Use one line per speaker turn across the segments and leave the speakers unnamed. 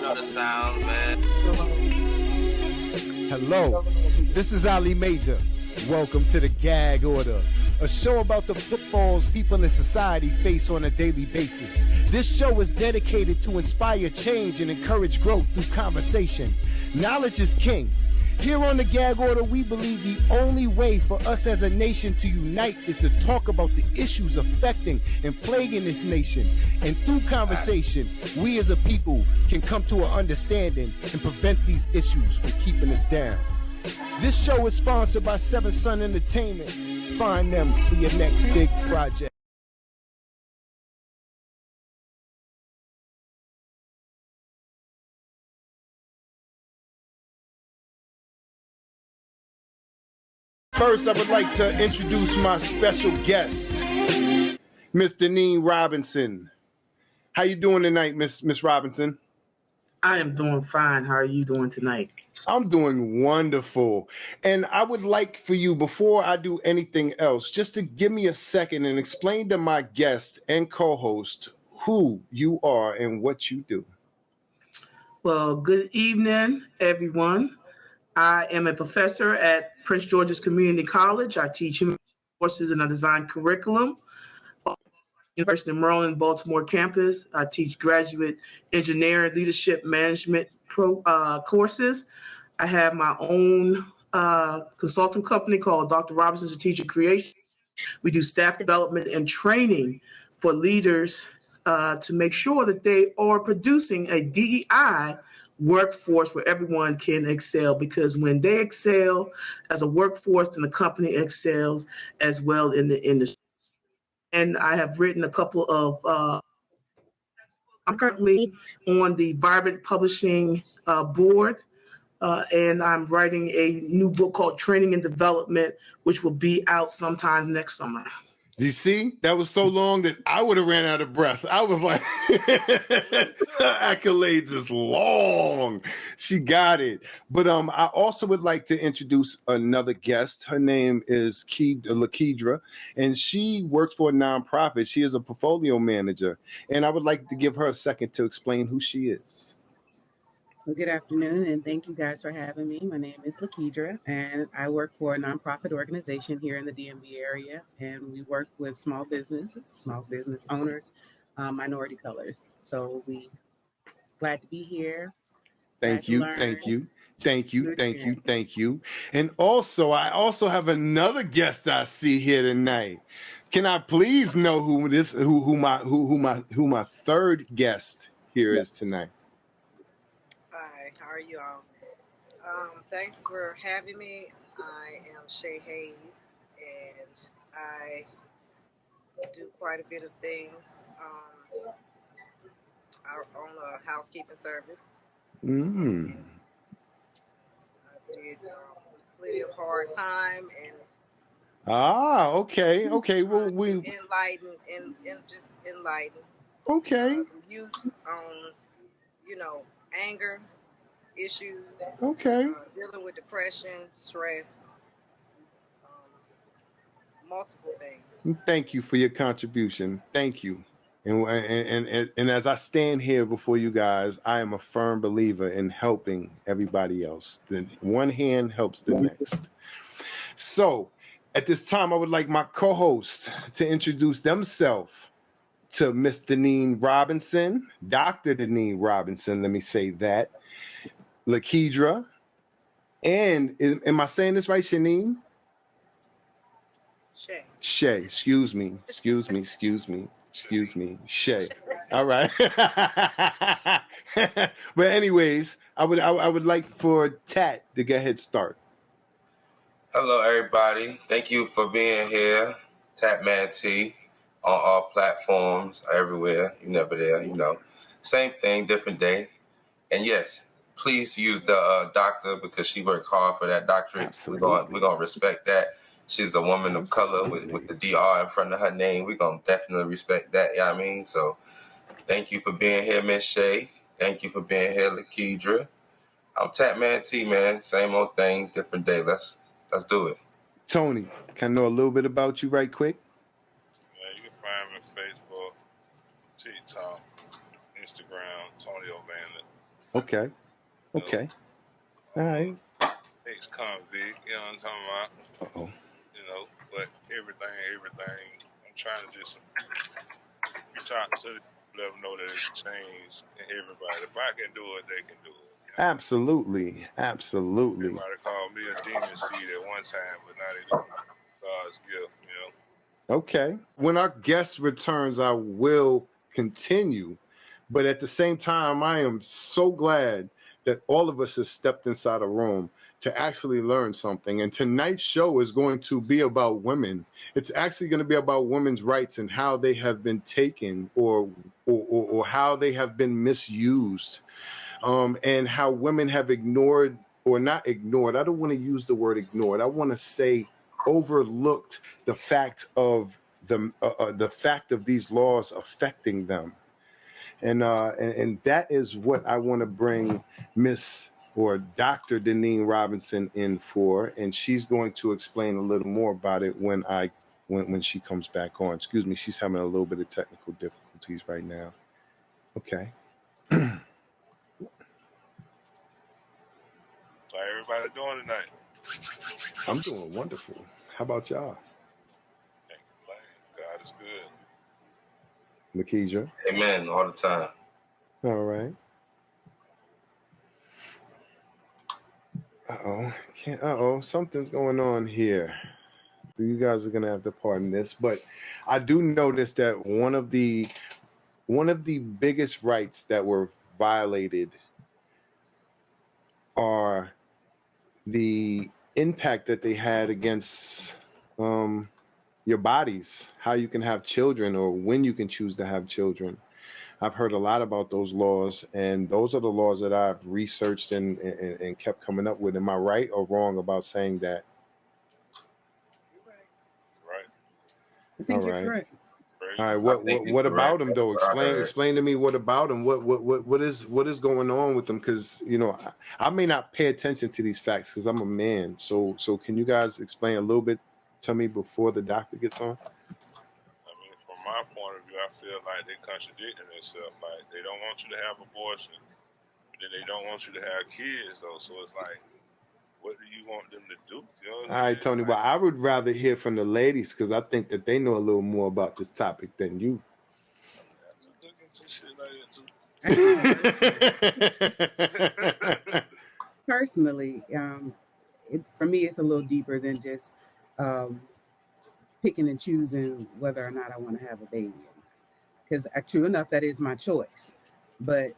know the sounds, man.
Hello, this is Ali Major. Welcome to the Gag-Order, a show about the pitfalls people in society face on a daily basis. This show is dedicated to inspire change and encourage growth through conversation. Knowledge is king. Here on the Gag-Order, we believe the only way for us as a nation to unite is to talk about the issues affecting and plaguing this nation. And through conversation, we as a people can come to an understanding and prevent these issues from keeping us down. This show is sponsored by Seven Sun Entertainment. Find them for your next big project. First, I would like to introduce my special guest, Miss Deneen Robinson. How you doing tonight, Miss Robinson?
I am doing fine. How are you doing tonight?
I'm doing wonderful. And I would like for you, before I do anything else, just to give me a second and explain to my guest and co-host who you are and what you do.
Well, good evening, everyone. I am a professor at Prince George's Community College. I teach human courses and I design curriculum. University of Maryland, Baltimore campus. I teach graduate engineering, leadership management courses. I have my own consulting company called Dr. Robinson Strategic Creation. We do staff development and training for leaders to make sure that they are producing a DEI workforce where everyone can excel, because when they excel as a workforce, then the company excels as well in the industry. And I have written a couple of, I'm currently on the Vibrant Publishing board, and I'm writing a new book called Training and Development, which will be out sometime next summer.
You see, that was so long that I would have ran out of breath. I was like, accolades is long. She got it. But I also would like to introduce another guest. Her name is Lakedra, and she works for a nonprofit. She is a portfolio manager, and I would like to give her a second to explain who she is.
Well, good afternoon, and thank you guys for having me. My name is Lakedra, and I work for a nonprofit organization here in the DMV area, and we work with small business owners, minority colors. So we glad to be here.
Thank you. And also, I also have another guest I see here tonight. Can I please know who my third guest here is tonight?
Hi, how are you all? Thanks for having me. I am Shay Hayes, and I do quite a bit of things. I own a housekeeping service. I did plenty of hard time and.
Okay. Well, we
just enlighten.
Okay.
Youth on, anger issues.
Okay.
Dealing with depression, stress, multiple things.
Thank you for your contribution. Thank you. And as I stand here before you guys, I am a firm believer in helping everybody else. The one hand helps the next. So at this time, I would like my co-hosts to introduce themselves to Miss Deneen Robinson, Dr. Deneen Robinson, let me say that, Lakedra, and am I saying this right, Shaneen? Shay, excuse me, Shay. All right. But anyways, I would like for Tat to go ahead and start.
Hello, everybody. Thank you for being here. Tatman T on all platforms, everywhere. You never there, Same thing, different day. And yes, please use the doctor because she worked hard for that doctorate.
Absolutely.
We're gonna respect that. She's a woman of color with the DR in front of her name. We're going to definitely respect that, you know what I mean? So thank you for being here, Miss Shay. Thank you for being here, Lakedra. I'm Tatman T, man. Same old thing, different day. Let's do it.
Tony, can I know a little bit about you right quick?
Yeah, you can find me on Facebook, TikTok, Instagram, Tony O'Bannon.
Okay. Okay. All right.
Ex-convict, you know what I'm talking about?
Uh-oh.
You know, but everything. I'm trying to just talk to them, let them know that it's a change in everybody. If I can do it, they can do it. You know?
Absolutely. Absolutely.
Everybody called me a demon seed at one time, but now they know God's gift, you know.
Okay. When our guest returns, I will continue. But at the same time, I am so glad that all of us have stepped inside a room to actually learn something. And tonight's show is going to be about women. It's actually going to be about women's rights and how they have been taken or how they have been misused, and how women have ignored or not ignored. I don't want to use the word ignored. I want to say overlooked the fact of the fact of these laws affecting them. And that is what I want to bring Miss or Dr. Deneen Robinson in for, and she's going to explain a little more about it when she comes back on. Excuse me, she's having a little bit of technical difficulties right now. Okay.
How everybody doing tonight?
I'm doing wonderful. How about y'all?
Can't complain. God is good.
Lakeisha?
Amen. All the time.
All right. Something's going on here. You guys are gonna have to pardon this, but I do notice that one of the biggest rights that were violated are the impact that they had against your bodies, how you can have children or when you can choose to have children. I've heard a lot about those laws, and those are the laws that I've researched and kept coming up with. Am I right or wrong about saying that?
Right.
I think you're correct.
All right. What about them though? Explain to me what about them. What is going on with them? Because I may not pay attention to these facts because I'm a man. So can you guys explain a little bit to me before the doctor gets on?
I mean, from my point of view, I feel like they're contradicting themselves. Like, they don't want you to have abortion, but then they don't want you to have kids, though. So it's like, what do you want them to do? You know what I'm
All right, Tony. Well, I would rather hear from the ladies because I think that they know a little more about this topic than you.
I just look into shit like that, too.
Personally, for me, it's a little deeper than just picking and choosing whether or not I want to have a baby. Because true enough, that is my choice. But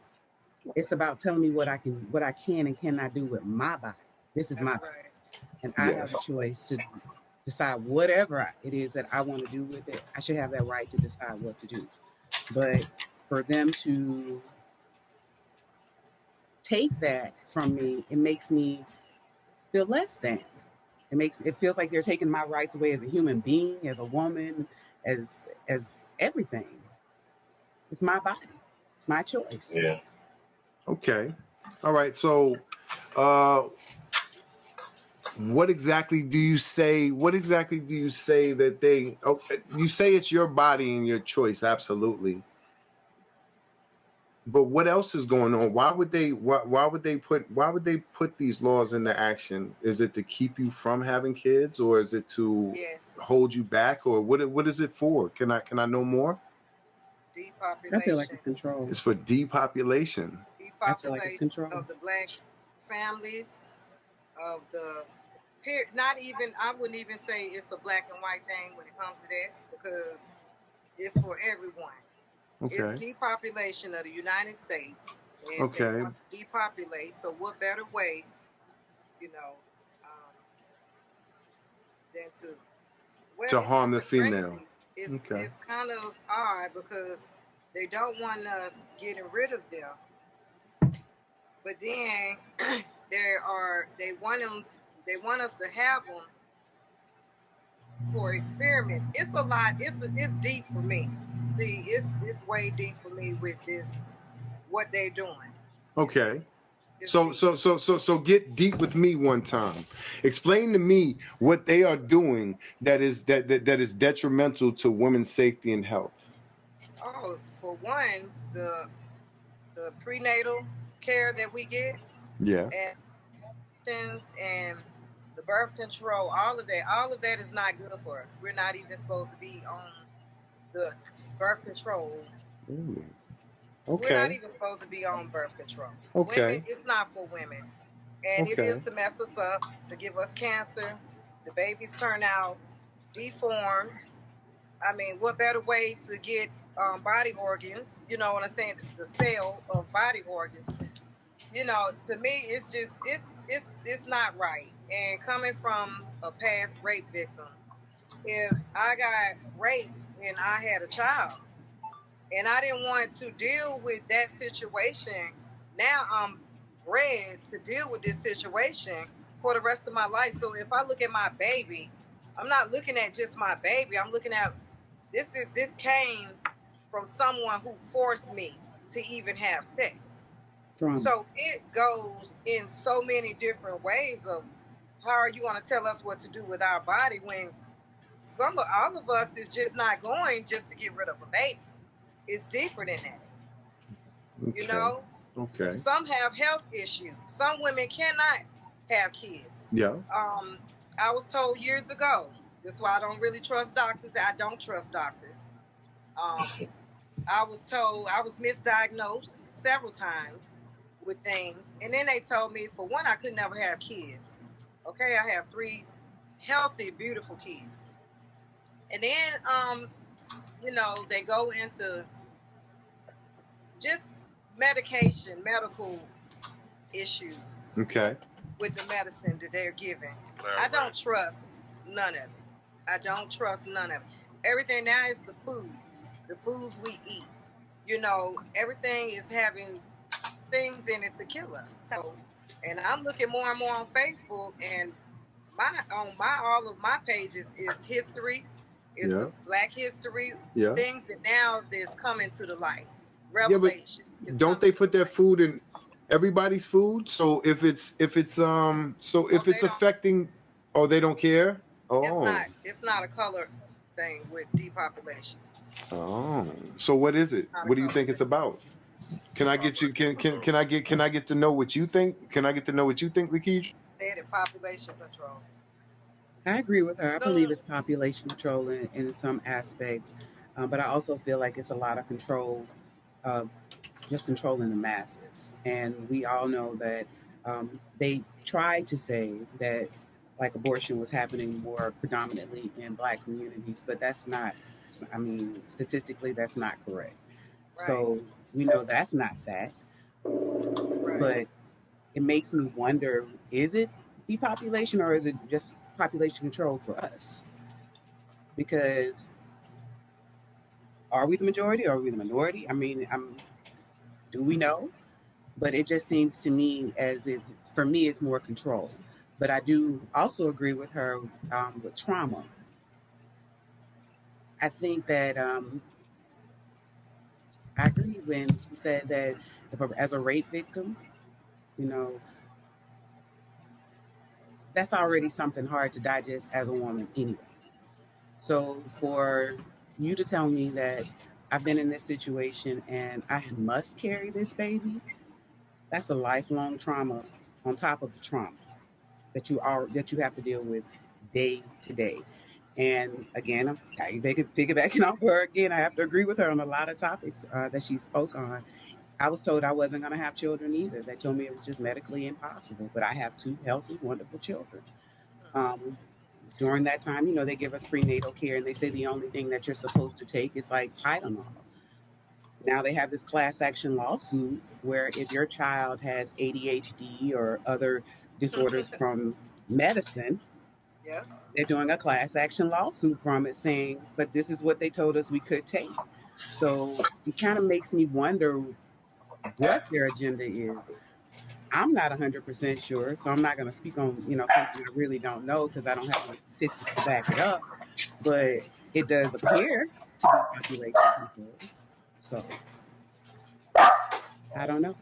it's about telling me what I can and cannot do with my body. This is my body. And I have a choice to decide whatever it is that I want to do with it. I should have that right to decide what to do. But for them to take that from me, it makes me feel less than. It feels like they're taking my rights away as a human being, as a woman, as everything. It's my body. It's my choice.
Yeah.
Okay. All right. So what exactly do you say that they you say it's your body and your choice, absolutely. But what else is going on? Why would they put these laws into action? Is it to keep you from having kids, or is it to hold you back, or what is it for? Can I know more?
Depopulation.
I feel like it's control.
It's for depopulation.
I feel like it's control
of the black families, of the not even, I wouldn't even say it's a black and white thing when it comes to that, because it's for everyone. Okay. It's depopulation of the United States. And they want to depopulate. So what better way, than to harm the female? It's kind of odd because they don't want us getting rid of them, but then they want us to have them for experiments. It's a lot. It's deep for me. See, it's way deep for me with this, what they're doing.
Okay. So get deep with me one time. Explain to me what they are doing that is detrimental to women's safety and health.
Oh, for one, the prenatal care that we get,
Yeah.
and the birth control, all of that is not good for us. We're not even supposed to be on the birth control.
Ooh.
We're not
Okay.
even supposed to be on birth control.
Okay.
Women, it's not for women. And it is to mess us up, to give us cancer. The babies turn out deformed. I mean, what better way to get body organs? You know what I'm saying? The sale of body organs. You know, to me, it's just it's not right. And coming from a past rape victim, if I got raped and I had a child, and I didn't want to deal with that situation, now I'm bred to deal with this situation for the rest of my life. So if I look at my baby, I'm not looking at just my baby. I'm looking at this came from someone who forced me to even have sex. So it goes in so many different ways of how are you going to tell us what to do with our body when all of us is just not going just to get rid of a baby. It's deeper than that.
Okay.
You know?
Okay.
Some have health issues. Some women cannot have kids.
Yeah.
I was told years ago, this is why I don't really trust doctors. I don't trust doctors. I was told I was misdiagnosed several times with things. And then they told me, for one, I could never have kids. Okay, I have 3 healthy, beautiful kids. And then, you know, they go into just medical issues.
Okay.
With the medicine that they're giving. I don't trust none of it. I don't trust none of it. Everything now is the foods we eat. You know, everything is having things in it to kill us. So, and I'm looking more and more on Facebook, and all of my pages is history, is the Black history, things that now is coming to the light. Revelation.
Yeah, don't they put that food in everybody's food? So if it's affecting, oh, they don't care. Oh,
it's not a color thing with depopulation.
Oh, so what is it? What do you think it's about? Can I get you? Can I get to know what you think? Can I get to know what you think, Lakeisha?
Stated population control.
I agree with her. I believe it's population control in some aspects, but I also feel like it's a lot of control, just controlling the masses. And we all know that they tried to say that like abortion was happening more predominantly in Black communities, but that's not. I mean, statistically, that's not correct. Right. So we know that's not fact, right. But it makes me wonder: is it depopulation or is it just population control for us? Because are we the majority or are we the minority? I mean, do we know? But it just seems to me as if, for me, it's more control. But I do also agree with her with trauma. I think that I agree when she said that as a rape victim, you know, that's already something hard to digest as a woman anyway. So for you to tell me that I've been in this situation and I must carry this baby, that's a lifelong trauma on top of the trauma that you have to deal with day to day. And again, I'm piggybacking off her again. I have to agree with her on a lot of topics that she spoke on. I was told I wasn't going to have children either. They told me it was just medically impossible. But I have 2 healthy, wonderful children. During that time, you know, they give us prenatal care, and they say the only thing that you're supposed to take is like Tylenol. Now they have this class action lawsuit where if your child has ADHD or other disorders from medicine, they're doing a class action lawsuit from it saying, but this is what they told us we could take. So it kind of makes me wonder what their agenda is. I'm not 100% sure, so I'm not going to speak on, you know, something I really don't know because I don't have the statistics to back it up. But it does appear to be population control. So I don't know.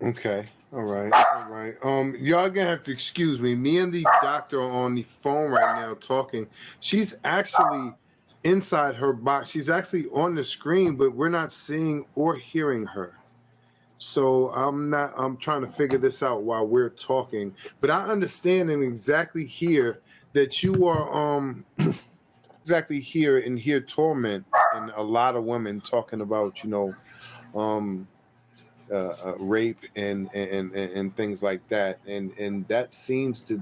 Okay. All right. All right. Y'all gonna have to excuse me. Me and the doctor are on the phone right now talking. She's actually inside her box. She's actually on the screen, but we're not seeing or hearing her. So I'm trying to figure this out while we're talking, but I understand and exactly hear that you are exactly hear and hear torment and a lot of women talking about, um rape and things like that, and that seems to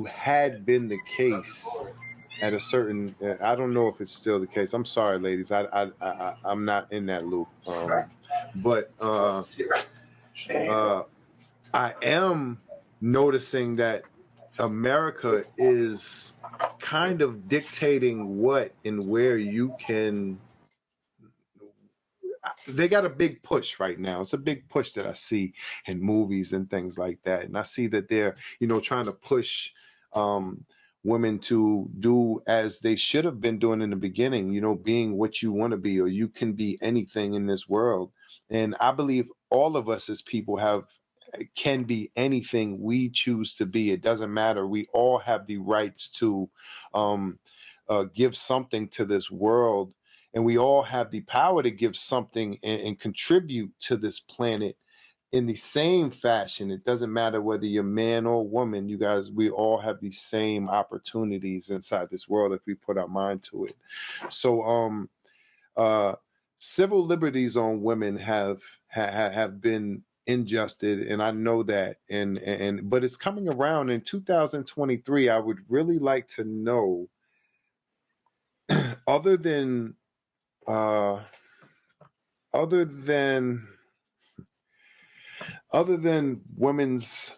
had been the case at a certain. I don't know if it's still the case. I'm sorry, ladies. I'm not in that loop. But I am noticing that America is kind of dictating what and where you can. They got a big push right now. It's a big push that I see in movies and things like that. And I see that they're, trying to push women to do as they should have been doing in the beginning, being what you want to be, or you can be anything in this world. And I believe all of us as people can be anything we choose to be. It doesn't matter. We all have the rights to give something to this world, and we all have the power to give something and contribute to this planet in the same fashion. It doesn't matter whether you're man or woman. You guys, we all have the same opportunities inside this world if we put our mind to it. So civil liberties on women have been injusted, and I know that, and but it's coming around in 2023. I would really like to know, other than uh other than women's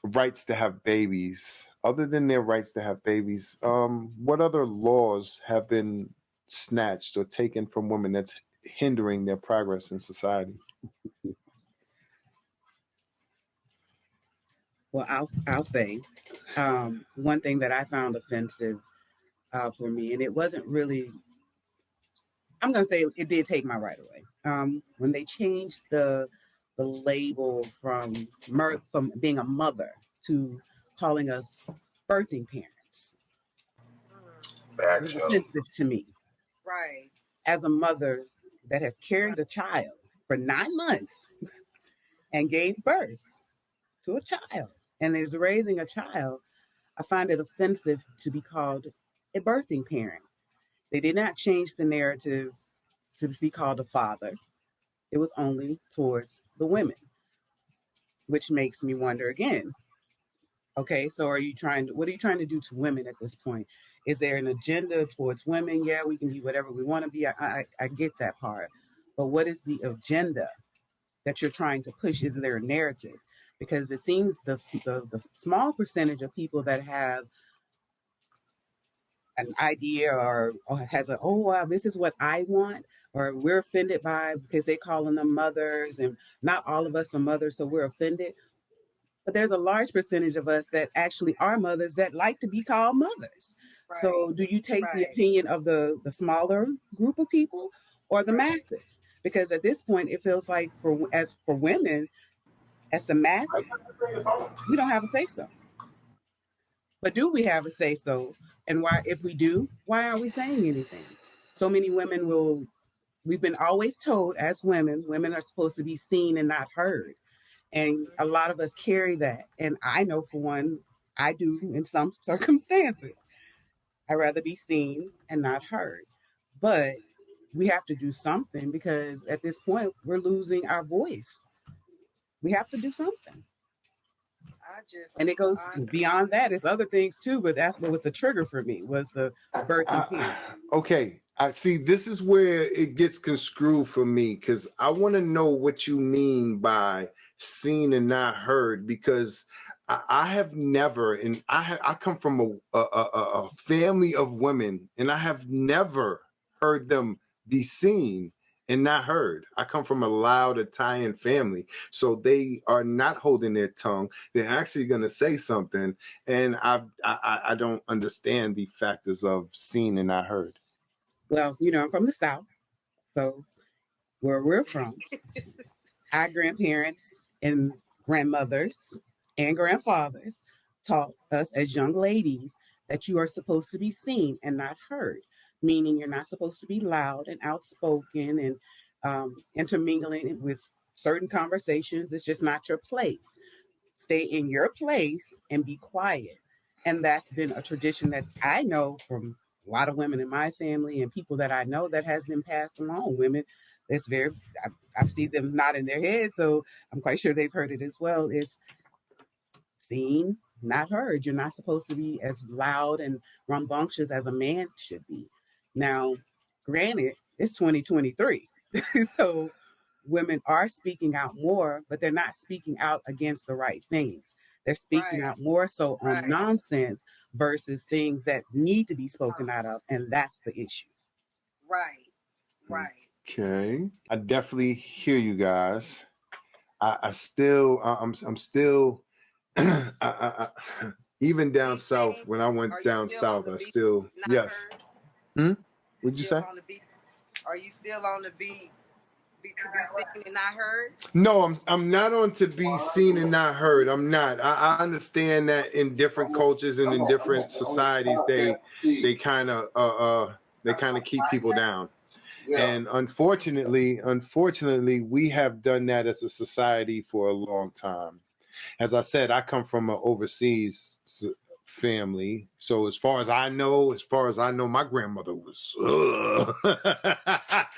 rights to have babies, other than their rights to have babies, what other laws have been snatched or taken from women that's hindering their progress in society?
Well, I'll say one thing that I found offensive for me, and it wasn't really. I'm going to say it did take my right away. When they changed the label from being a mother to calling us birthing parents, it was
Factual.
offensive to me
Right.
as a mother that has carried a child for 9 months and gave birth to a child and is raising a child. I find it offensive to be called a birthing parent. They did not change the narrative to be called a father. It was only towards the women, which makes me wonder again. Okay, so what are you trying to do to women at this point? Is there an agenda towards women? Yeah, we can be whatever we want to be. I get that part. But what is the agenda that you're trying to push? Is there a narrative? Because it seems the small percentage of people that have an idea or has a, oh wow, this is what I want, or we're offended by because they calling them mothers, and not all of us are mothers, so we're offended. But there's a large percentage of us that actually are mothers that like to be called mothers.
Right.
So do you take the
Right.
opinion of the smaller group of people or the
Right.
masses? Because at this point it feels like for women, as the mass, we don't have a say so. But do we have a say so? And why, if we do, why aren't we saying anything? So many women we've been always told as women are supposed to be seen and not heard. And a lot of us carry that. And I know for one, I do in some circumstances. I'd rather be seen and not heard. But we have to do something because at this point, we're losing our voice. We have to do something.
I just,
And it goes
I,
beyond that. It's other things too, but that's what was the trigger for me was the birthing parent.
Okay, I see. This is where it gets construed for me because I want to know what you mean by seen and not heard. Because I have never, and I come from a family of women, and I have never heard them be seen and not heard. I come from a loud Italian family, so they are not holding their tongue. They're actually going to say something, and I don't understand the factors of seen and not heard.
Well, I'm from the South, so where we're from, our grandparents and grandmothers and grandfathers taught us as young ladies that you are supposed to be seen and not heard, meaning you're not supposed to be loud and outspoken and intermingling with certain conversations, it's just not your place. Stay in your place and be quiet. And that's been a tradition that I know from a lot of women in my family and people that I know that has been passed along. Women, that's very, I've seen them nodding their head, so I'm quite sure they've heard it as well. It's seen, not heard. You're not supposed to be as loud and rambunctious as a man should be. Now, granted, it's 2023. So women are speaking out more, but they're not speaking out against the right things. They're speaking
Right,
out more so on
right,
nonsense versus things that need to be spoken out of, and that's the issue.
right, right.
Okay. I definitely hear you guys. I'm still, even down
Be
south,
seen.
when I
Are
went
you
down
still on
south,
the
I
beat?
still,
Not
yes.
heard?
What'd you
Still
say?
on the beat? Are you still on the beat to be seen and not heard?
No, I'm not on to be seen and not heard. I'm not. I understand that in different cultures and in different societies, they kind of keep people down. And unfortunately, we have done that as a society for a long time. As I said, I come from an overseas family, so as far as I know, my grandmother was.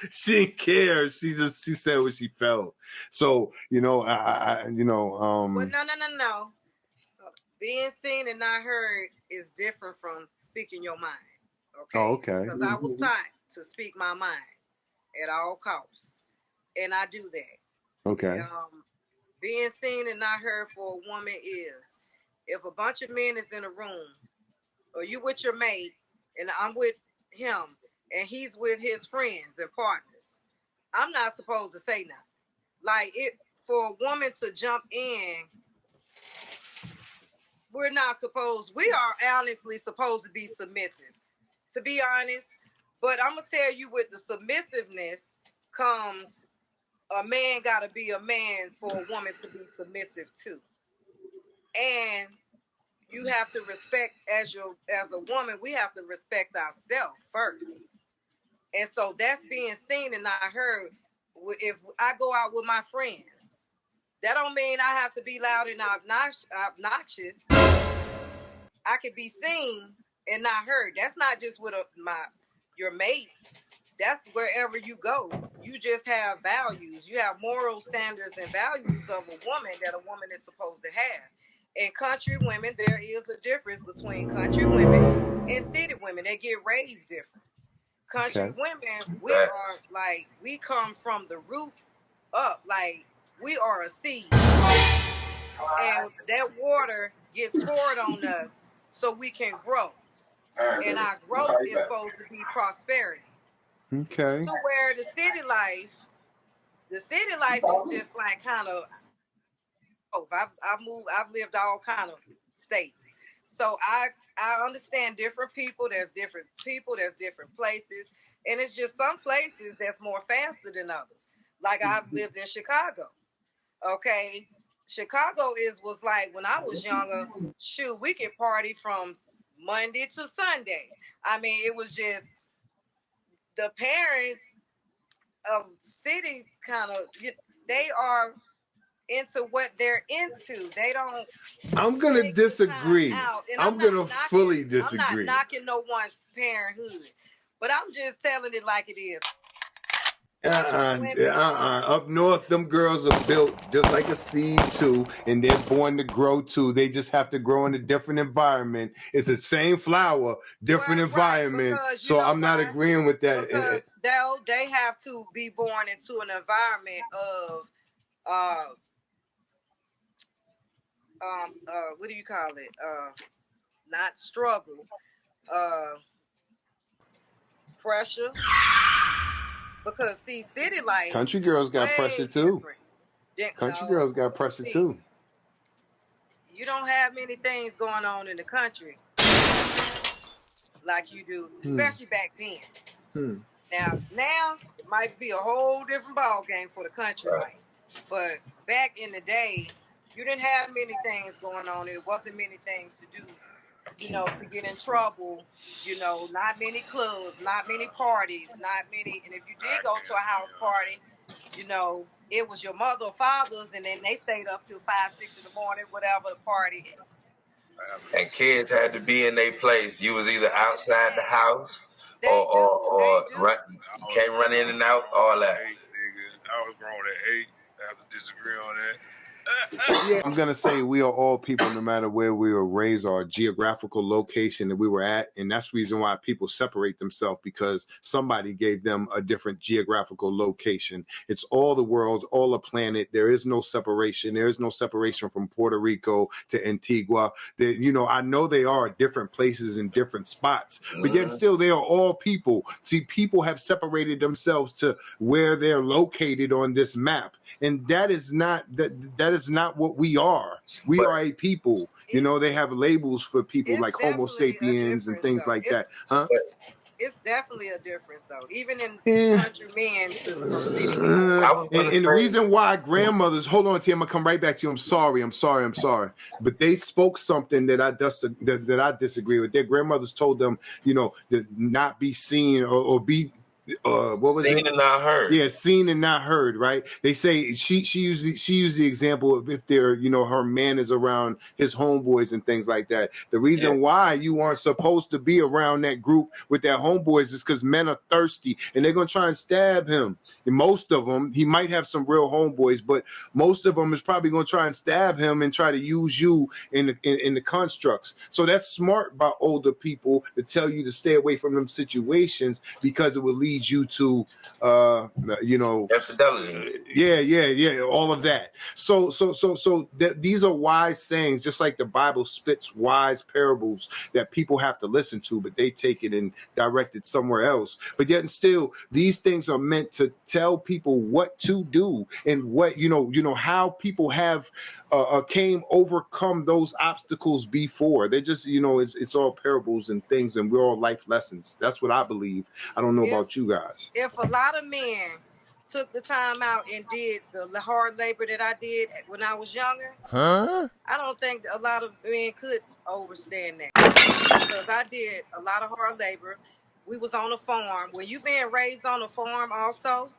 She didn't care. She said what she felt. So
But no. Being seen and not heard is different from speaking your mind. Okay.
Oh, okay.
Because I was taught to speak my mind at all costs, and I do that.
Okay.
Being seen and not heard for a woman is if a bunch of men is in a room, or you with your mate, and I'm with him, and he's with his friends and partners. I'm not supposed to say nothing. Like it for a woman to jump in, we are honestly supposed to be submissive, to be honest. But I'm gonna tell you, with the submissiveness comes a man gotta be a man for a woman to be submissive too. And you have to respect, as a woman, we have to respect ourselves first. And so that's being seen and not heard. If I go out with my friends, that don't mean I have to be loud and obnoxious. I can be seen and not heard. That's not just with your mate. That's wherever you go. You just have values. You have moral standards and values of a woman that a woman is supposed to have. And country women, there is a difference between country women and city women. They get raised different. Country women, we come from the root up. Like, we are a seed. And that water gets poured on us so we can grow. And our growth is supposed to be prosperity.
Okay.
To where the city life is just like kind of. I've lived all kind of states, so I understand different people. There's different people. There's different places, and it's just some places that's more faster than others. Like I've lived in Chicago. Okay, Chicago was like when I was younger. Shoot, we could party from Monday to Sunday. I mean, it was just the parents of city kind of, they are into what they're into. They don't.
I'm gonna disagree. I'm gonna fully disagree.
I'm not knocking no one's parenthood, but I'm just telling it like it is.
Up north, them girls are built just like a seed too, and they're born to grow too. They just have to grow in a different environment. It's the same flower, different environment. Right, because, I'm not agreeing with that.
Because they have to be born into an environment of what do you call it? Not struggle, pressure. Because see, city life.
Country girls got pressure too. Country girls got pressure too.
You don't have many things going on in the country like you do, especially back then. Now it might be a whole different ball game for the country life. But back in the day, you didn't have many things going on. It wasn't many things to do, to get in trouble. Not many clubs, not many parties, not many. And if you did go to a house party, you know, it was your mother or father's, and then they stayed up till 5, 6 in the morning, whatever the party.
And kids had to be in their place. You was either outside the house or run, you can't run in and out, all that.
I was grown at 8. I have to disagree on that.
Yeah, I'm gonna say we are all people, no matter where we were raised or geographical location that we were at, and that's the reason why people separate themselves, because somebody gave them a different geographical location. It's all the world, all the planet. There is no separation. There is no separation from Puerto Rico to Antigua. I know they are different places in different spots, but yet still they are all people. See, people have separated themselves to where they're located on this map, and that is not what we are. We are a people. They have labels for people like Homo sapiens and things like that. Huh?
It's definitely a difference, though. Even in country men from city people.
And the reason why grandmothers, hold on, Tim, I'm gonna come right back to you. I'm sorry. But they spoke something that I disagree with. Their grandmothers told them, to not be seen or be what was
seen
it?
And not heard.
Yeah, seen and not heard, right? They say she used the example of if they're, her man is around his homeboys and things like that. The reason why you aren't supposed to be around that group with their homeboys is because men are thirsty and they're gonna try and stab him. And most of them, he might have some real homeboys, but most of them is probably gonna try and stab him and try to use you in the constructs. So that's smart by older people to tell you to stay away from them situations, because it will lead you to
infidelity.
Yeah, all of that. So these are wise sayings, just like the Bible spits wise parables that people have to listen to, but they take it and direct it somewhere else. But yet and still, these things are meant to tell people what to do and what how people have overcome those obstacles before. They're just it's all parables and things, and we're all life lessons. That's what I believe. I don't know about you guys.
If a lot of men took the time out and did the hard labor that I did when I was younger, I don't think a lot of men could overstand that, because I did a lot of hard labor. We was on a farm. When you being raised on a farm also,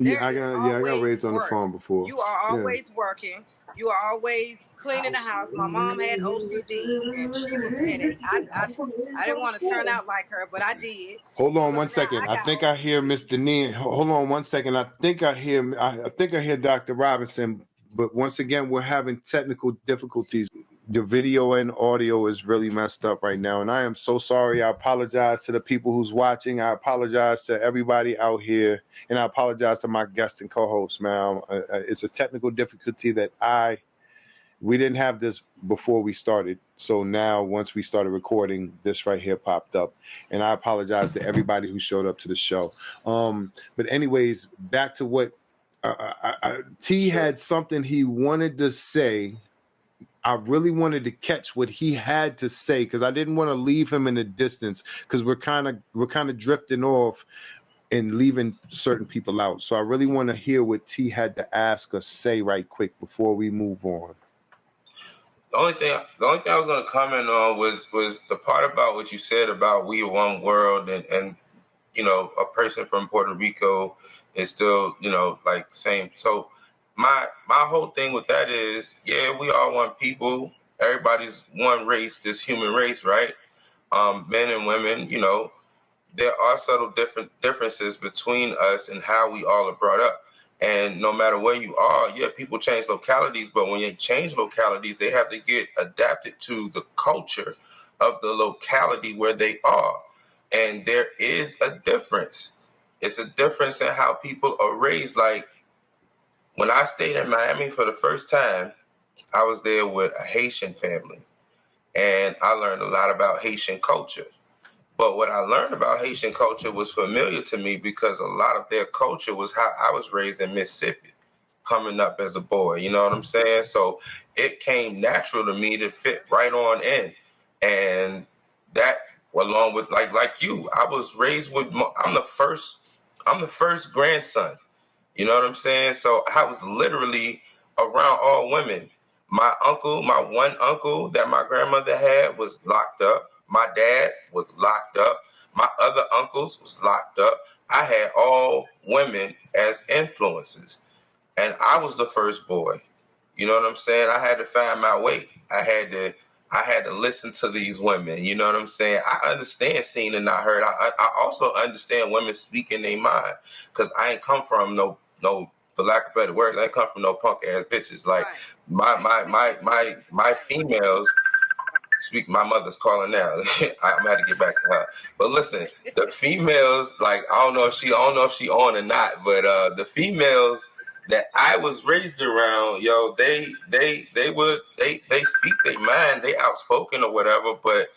I got raised on the farm before.
You are always working. You are always cleaning the house. My mom had OCD, and she was a headache. I didn't want to turn out like her, but I did.
Hold on one second. I think I hear Mr. Neen. Hold on one second. I think I hear Dr. Robinson. But once again, we're having technical difficulties. The video and audio is really messed up right now, and I am so sorry. I apologize to the people who's watching. I apologize to everybody out here, and I apologize to my guest and co-host, man. It's a technical difficulty that we didn't have this before we started. So now, once we started recording, this right here popped up. And I apologize to everybody who showed up to the show. But anyways, back to what T had something he wanted to say. I really wanted to catch what he had to say, because I didn't want to leave him in the distance, because we're kind of drifting off and leaving certain people out. So I really want to hear what T had to ask or say right quick before we move on.
The only thing I was going to comment on was the part about what you said about we are one world, and a person from Puerto Rico is still like same. So my whole thing with that is, we are one people. Everybody's one race, this human race, right? Men and women, there are subtle differences between us and how we all are brought up. And no matter where you are, people change localities, but when they change localities, they have to get adapted to the culture of the locality where they are. And there is a difference. It's a difference in how people are raised. Like, when I stayed in Miami for the first time, I was there with a Haitian family, and I learned a lot about Haitian culture. But what I learned about Haitian culture was familiar to me because a lot of their culture was how I was raised in Mississippi, coming up as a boy. You know what I'm saying? So it came natural to me to fit right on in. And that, along with like you, I was raised with, I'm the first grandson. You know what I'm saying? So I was literally around all women. My one uncle that my grandmother had was locked up. My dad was locked up. My other uncles was locked up. I had all women as influences. And I was the first boy. You know what I'm saying? I had to find my way. I had to listen to these women. You know what I'm saying? I understand seen and not heard. I also understand women speaking their mind, because I ain't come from no, for lack of better words, I ain't come from no punk ass bitches. Like my females. Speak, my mother's calling now. I'm gonna have to get back to her. But listen, the females, like I don't know if she on or not, but the females that I was raised around, yo, they speak their mind, they outspoken or whatever, but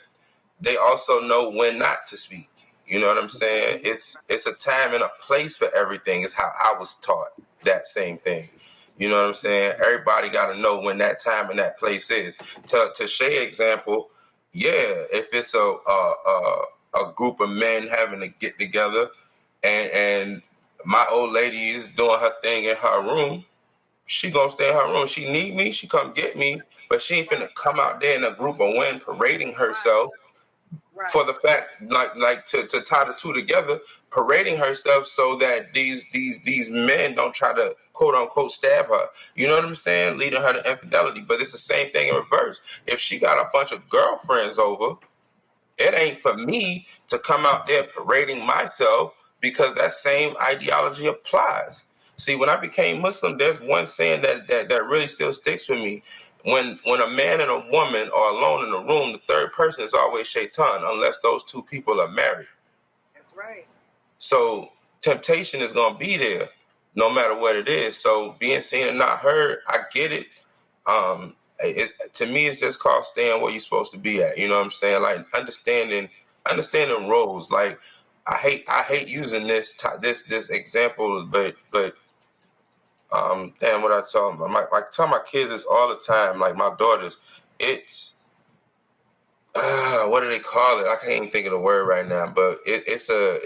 they also know when not to speak. You know what I'm saying? It's a time and a place for everything. Is how I was taught that same thing. You know what I'm saying? Everybody got to know when that time and that place is. To Shay example, yeah, if it's a group of men having to get together, and my old lady is doing her thing in her room, she gonna stay in her room. She need me, she come get me, but she ain't finna come out there in a group of women parading herself. Right. For the fact, like to tie the two together, parading herself so that these men don't try to quote unquote stab her. You know what I'm saying? Leading her to infidelity. But it's the same thing in reverse. If she got a bunch of girlfriends over, it ain't for me to come out there parading myself, because that same ideology applies. See, when I became Muslim, there's one saying that really still sticks with me. When a man and a woman are alone in a room, the third person is always shaitan, unless those two people are married.
That's right.
So temptation is going to be there no matter what it is. So being seen and not heard, I get it. To me, it's just called staying where you're supposed to be at. You know what I'm saying? Like understanding roles. Like I hate using this example, but damn, what I tell them, I tell my kids this all the time. Like my daughters, it's what do they call it? I can't even think of the word right now, but it's a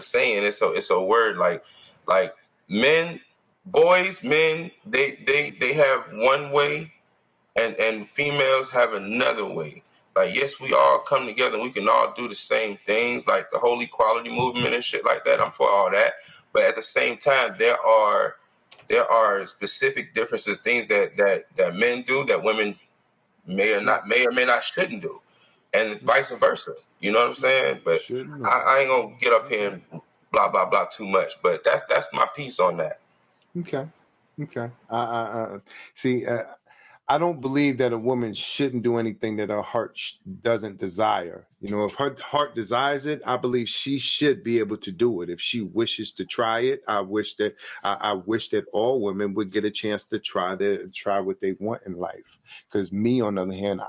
saying. It's a word like men, boys, men. They have one way, and females have another way. Like, yes, we all come together and we can all do the same things, like the whole equality movement and shit like that. I'm for all that. But at the same time, there are specific differences, things that men do that women may or may not shouldn't do. And vice versa. You know what I'm saying? But I ain't gonna get up here and blah blah blah too much. But that's my piece on that.
Okay. See, I don't believe that a woman shouldn't do anything that her heart doesn't desire. You know, if her heart desires it, I believe she should be able to do it. If she wishes to try it, I wish that all women would get a chance to try what they want in life. Because me, on the other hand,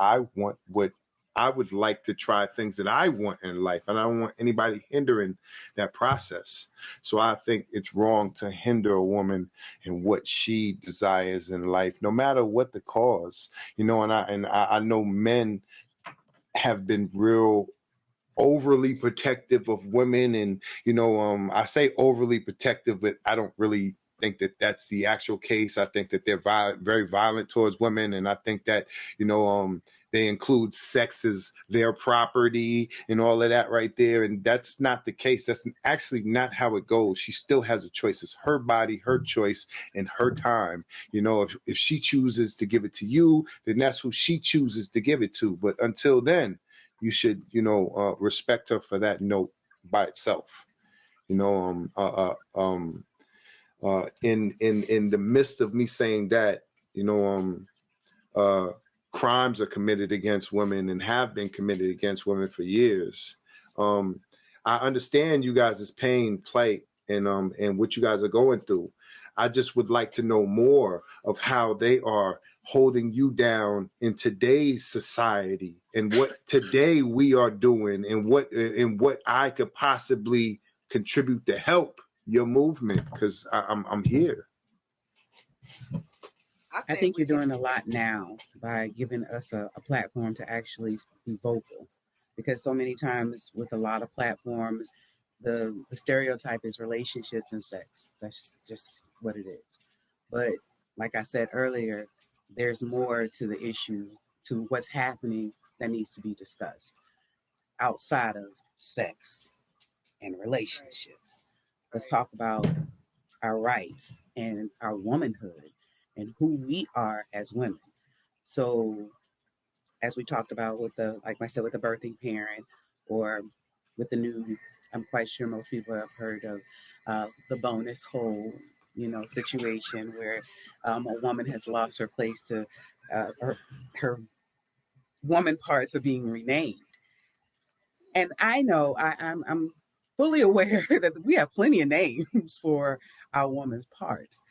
I would like to try things that I want in life, and I don't want anybody hindering that process. So I think it's wrong to hinder a woman in what she desires in life, no matter what the cause. You know, and I know men have been real overly protective of women, and I say overly protective, but I don't really think that that's the actual case. I think that they're very violent towards women, and I think that they include sex as their property and all of that right there. And that's not the case. That's actually not how it goes. She still has a choice. It's her body, her choice, and her time. You know, if she chooses to give it to you, then that's who she chooses to give it to. But until then, you should, respect her for that note by itself. In the midst of me saying that, crimes are committed against women and have been committed against women for years. I understand you guys' pain, plight, and what you guys are going through. I just would like to know more of how they are holding you down in today's society, and what today we are doing, and what I could possibly contribute to help your movement, because I'm here.
I think you're doing a lot now by giving us a platform to actually be vocal, because so many times with a lot of platforms, the stereotype is relationships and sex. That's just what it is. But like I said earlier, there's more to the issue, to what's happening, that needs to be discussed outside of sex and relationships. Let's talk about our rights and our womanhood and who we are as women. So, as we talked about with the, like I said, with the birthing parent, or with the new, I'm quite sure most people have heard of the bonus hole, situation where a woman has lost her place to her woman parts are being renamed. And I know I'm fully aware that we have plenty of names for our woman's parts.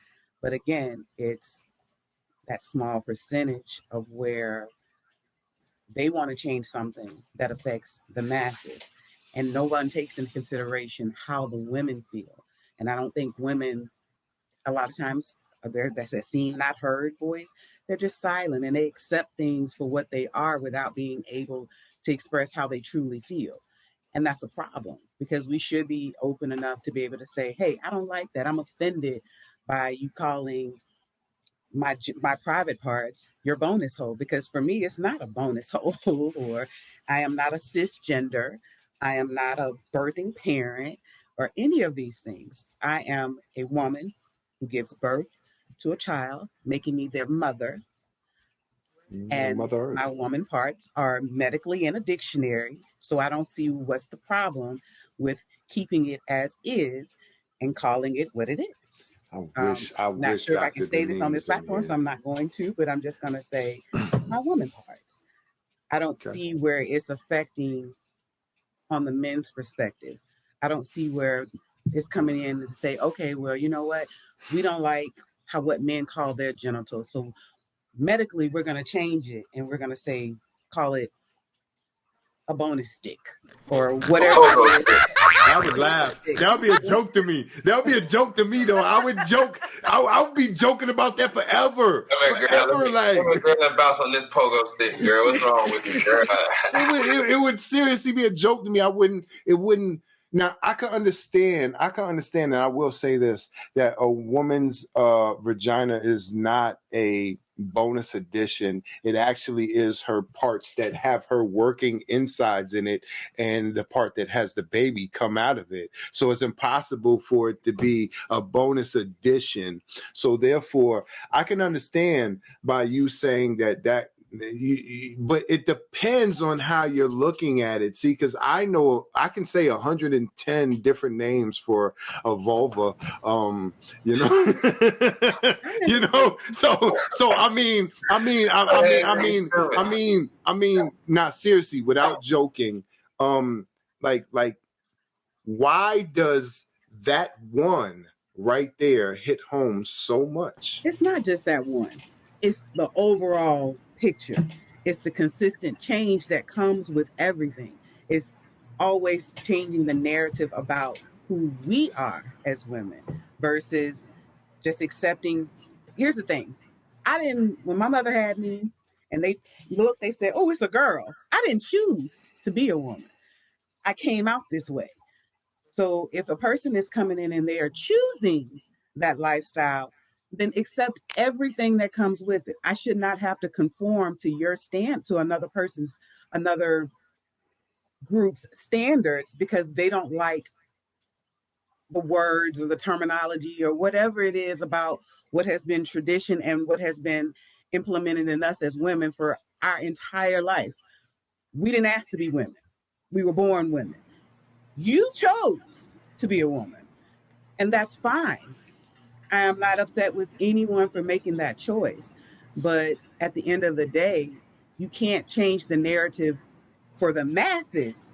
But again, it's that small percentage of where they want to change something that affects the masses. And no one takes into consideration how the women feel. And I don't think women, a lot of times, that's a seen, not heard voice. They're just silent and they accept things for what they are without being able to express how they truly feel. And that's a problem because we should be open enough to be able to say, hey, I don't like that. I'm offended by you calling my private parts your bonus hole, because for me it's not a bonus hole. Or I am not a cisgender, I am not a birthing parent or any of these things. I am a woman who gives birth to a child, making me their mother. And
Mother Earth.
my woman parts are medically in a dictionary, so I don't see what's the problem with keeping it as is and calling it what it is.
I
Not
wish
sure if I can
Dr.
say this on
Deneen
this
was in
platform, so
here.
I'm not going to, but I'm just going to say my woman parts. I don't
Okay.
see where it's affecting on the men's perspective. I don't see where it's coming in to say, okay, well, you know what? We don't like what men call their genitals. So medically, we're going to change it and we're going to say, call it a bonus stick or whatever it
Pogo
is.
stick.
I would laugh. That would be a joke to me. That would be a joke to me, though. I would joke. I would be joking about that forever.
Come here, girl.
Forever,
Let me girl and bounce on this pogo stick, girl. What's wrong with you, girl?
it would seriously be a joke to me. It wouldn't. Now I can understand, and I will say this, that a woman's vagina is not a bonus addition. It actually is her parts that have her working insides in it and the part that has the baby come out of it. So it's impossible for it to be a bonus addition. So therefore, I can understand by you saying that but it depends on how you're looking at it. See, because I know I can say 110 different names for a vulva. You know, you know. So I mean, not seriously, without joking. Like, why does that one right there hit home so much?
It's not just that one, it's the overall picture. It's the consistent change that comes with everything. It's always changing the narrative about who we are as women versus just accepting. Here's the thing, when my mother had me and they said, oh, it's a girl. I didn't choose to be a woman. I came out this way. So if a person is coming in and they are choosing that lifestyle, then accept everything that comes with it. I should not have to conform to to another group's standards because they don't like the words or the terminology or whatever it is about what has been tradition and what has been implemented in us as women for our entire life. We didn't ask to be women. We were born women. You chose to be a woman, and that's fine. I am not upset with anyone for making that choice. But at the end of the day, you can't change the narrative for the masses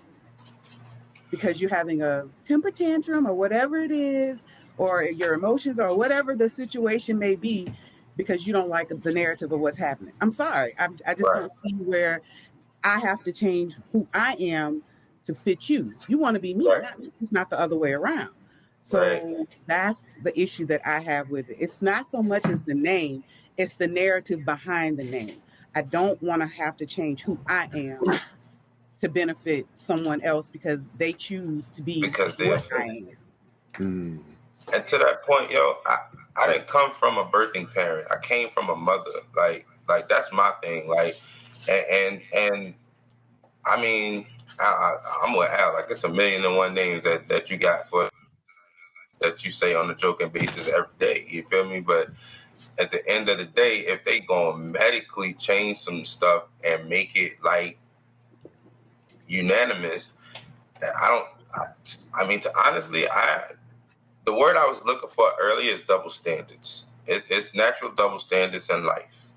because you're having a temper tantrum or whatever it is, or your emotions or whatever the situation may be, because you don't like the narrative of what's happening. I'm sorry. I just
Right,
don't see where I have to change who I am to fit you. You want to be me,
right,
not me. It's not the other way around.
right.
So that's the issue that I have with it. It's not so much as the name, it's the narrative behind the name. I don't want to have to change who I am to benefit someone else because they choose to be
Because they're
what I
offended.
am.
And to that point, yo, I didn't come from a birthing parent. I came from a mother. Like that's my thing. Like, and I mean, I'm with Al. Like, it's a million and one names that you got for. that you say on a joking basis every day. You feel me? But at the end of the day, if they gonna medically change some stuff and make it like unanimous, I mean, to honestly, the word I was looking for earlier is double standards. It's natural double standards in life.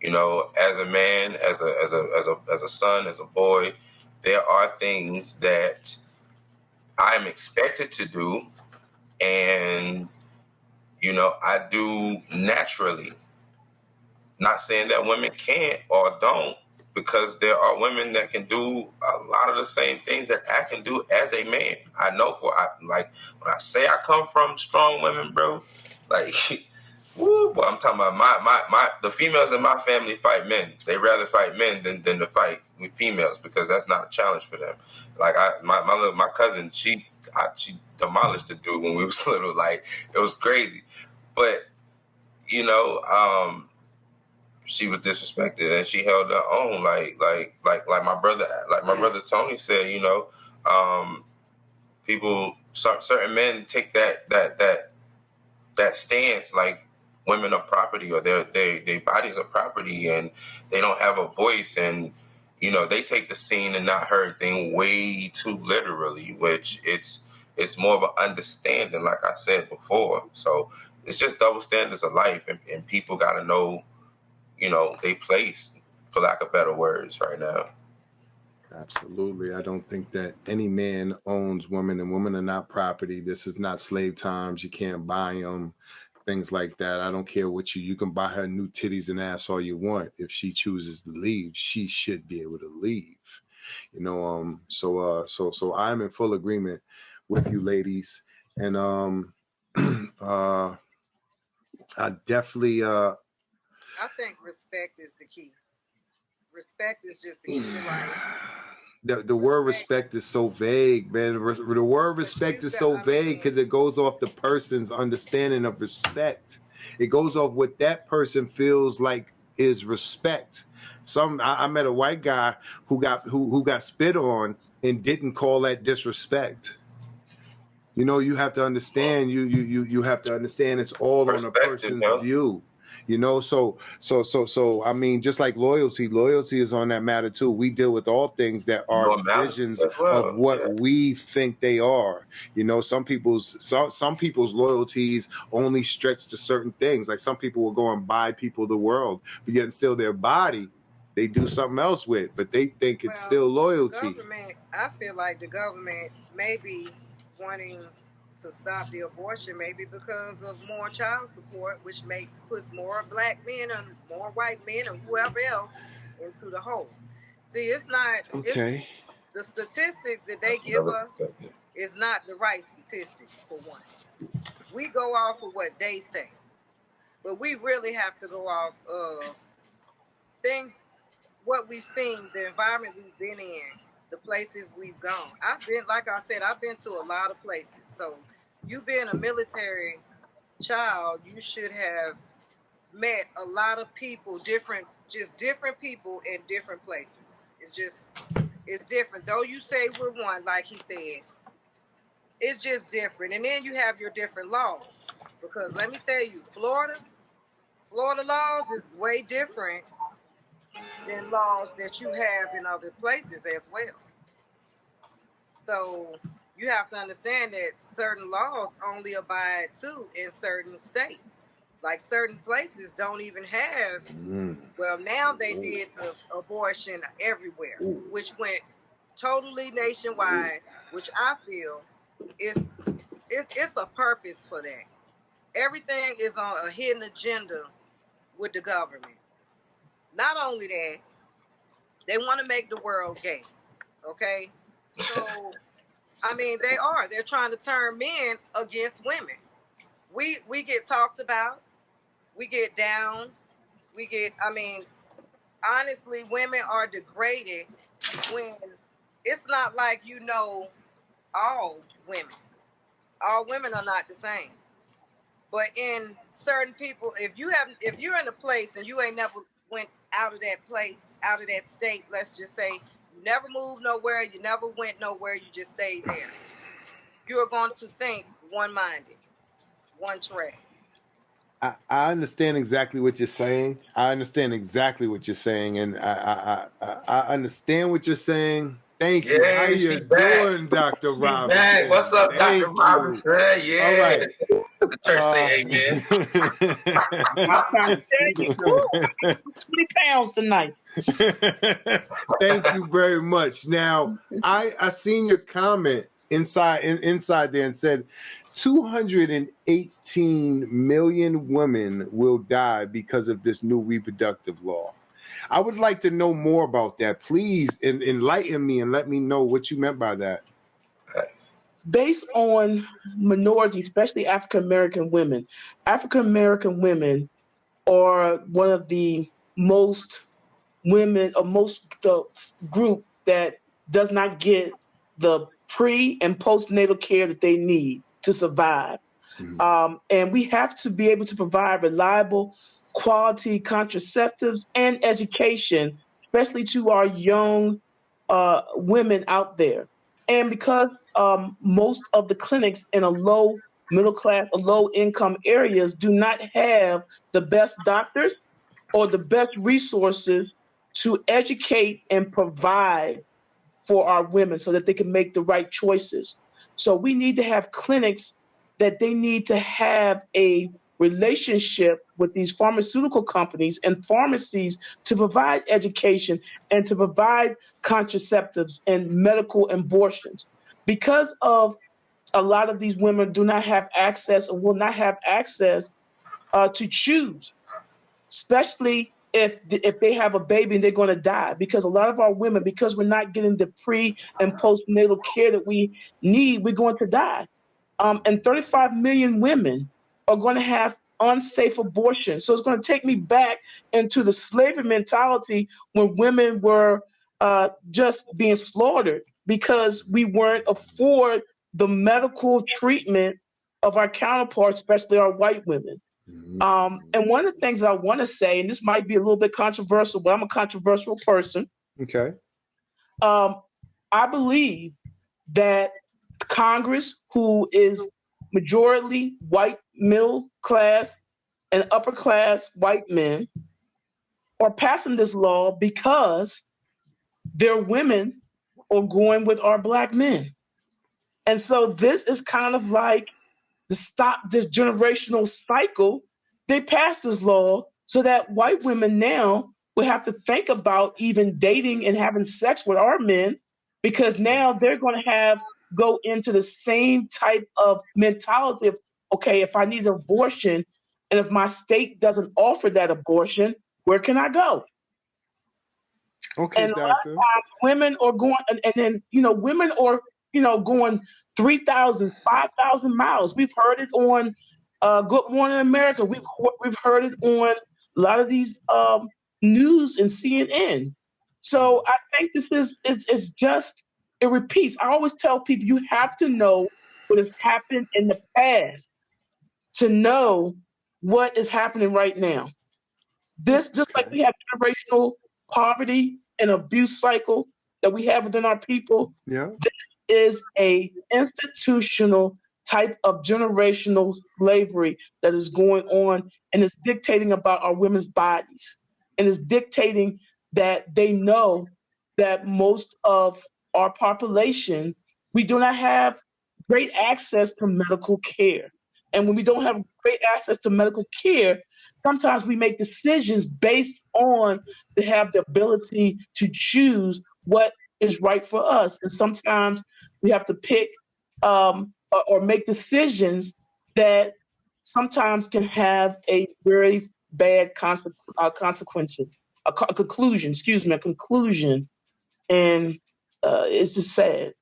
You know, as a man, as a son, as a boy, there are things that I'm expected to do, and you know, I do naturally. Not saying that women can't or don't, because there are women that can do a lot of the same things that I can do as a man. I know like when I say I come from strong women, bro, like woo, boy, I'm talking about my the females in my family fight men. They rather fight men than to fight with females, because that's not a challenge for them. Like my cousin, she demolished the dude when we was little. Like, it was crazy. But you know, she was disrespected and she held her own. Like my brother Tony said, you know, certain men take that stance, like women are property, or their bodies are property, and they don't have a voice, and you know, they take the seen and not heard thing way too literally, which it's more of an understanding, like I said before. So it's just double standards of life, and people got to know, you know, they place, for lack of better words, right now.
Absolutely. I don't think that any man owns women, and women are not property. This is not slave times. You can't buy them, things like that. I don't care what you can buy her new titties and ass all you want. If she chooses to leave, she should be able to leave. You know, so I'm in full agreement with you ladies. And I definitely
I think respect is the key. Respect is just the key to life.
The word respect is so vague, man. The word respect is so vague because it goes off the person's understanding of respect. It goes off what that person feels like is respect. I met a white guy who got spit on and didn't call that disrespect. You know, you have to understand. You have to understand. It's all on a person's view. You know, so I mean, just like loyalty is on that matter too. We deal with all things that are visions of what we think they are. You know, some people's loyalties only stretch to certain things. Like some people will go and buy people the world, but yet still their body they do something else with, but they think it's still loyalty.
I feel like the government may be wanting to stop the abortion, maybe because of more child support, which puts more black men and more white men and whoever else into the hole. See, it's not okay. The statistics that they give us is not the right statistics, for one. We go off of what they say, but we really have to go off of things, what we've seen, the environment we've been in, the places we've gone. I've been to a lot of places. So you being a military child, you should have met a lot of people, different people in different places. It's different. Though you say we're one, like he said, it's just different. And then you have your different laws. Because let me tell you, Florida laws is way different than laws that you have in other places as well. So you have to understand that certain laws only abide to in certain states. Like certain places don't even have, well, now they did abortion everywhere, which went totally nationwide, which I feel it's a purpose for that. Everything is on a hidden agenda with the government. Not only that, they want to make the world gay, okay? So, I mean, they're trying to turn men against women. We get talked about, we get down, honestly, women are degraded when it's not like, you know, all women. All women are not the same. But in certain people, if you're in a place and you ain't never went out of that place, out of that state, let's just say you never moved nowhere, you never went nowhere, you just stayed there, you're going to think one-minded. one track.
I understand exactly what you're saying. I understand exactly what you're saying, and I understand what you're saying. Thank you. How
Yeah,
you
she back.
doing, Dr.
She
Robinson?
back. What's up, Dr.
Thank you.
Robinson? Yeah.
All right.
The church say amen.
I'm trying to tell you, woo, I got 20 pounds tonight.
Thank you very much. Now, I seen your comment inside there and said 218 million women will die because of this new reproductive law. I would like to know more about that. Please enlighten me and let me know what you meant by that.
Based on minorities, especially African American women are one of the most group that does not get the pre and postnatal care that they need to survive. And we have to be able to provide reliable, quality contraceptives and education, especially to our young women out there. And because most of the clinics in a low middle class or low income areas do not have the best doctors or the best resources to educate and provide for our women so that they can make the right choices. So we need to have clinics that they need to have a relationship with these pharmaceutical companies and pharmacies to provide education and to provide contraceptives and medical abortions. Because of a lot of these women do not have access and will not have access to choose, especially if they have a baby and they're going to die, because a lot of our women, because we're not getting the pre and postnatal care that we need, we're going to die. And 35 million women are going to have unsafe abortion. So it's going to take me back into the slavery mentality when women were just being slaughtered because we weren't afford the medical treatment of our counterparts, especially our white women. And one of the things I want to say, and this might be a little bit controversial, but I'm a controversial person.
Okay.
I believe that Congress, who is majority white, middle class, and upper class white men, are passing this law because their women are going with our black men. And so this is kind of like to stop this generational cycle. They passed this law so that white women now will have to think about even dating and having sex with our men, because now they're going to go into the same type of mentality of, okay, if I need an abortion and if my state doesn't offer that abortion, where can I go?
Okay,
And
doctor.
a lot of times women are going, and then, women are, going 3,000, 5,000 miles. We've heard it on Good Morning America. We've heard it on a lot of these news and CNN. So I think this is just, it repeats. I always tell people you have to know what has happened in the past to know what is happening right now. This, just like we have generational poverty and abuse cycle that we have within our people,
Yeah.
this is a institutional type of generational slavery that is going on, and it's dictating about our women's bodies, and it's dictating that they know that most of our population, we do not have great access to medical care. And when we don't have great access to medical care, sometimes we make decisions based on to have the ability to choose what is right for us. And sometimes we have to pick or make decisions that sometimes can have a very bad conclusion. And it's just sad.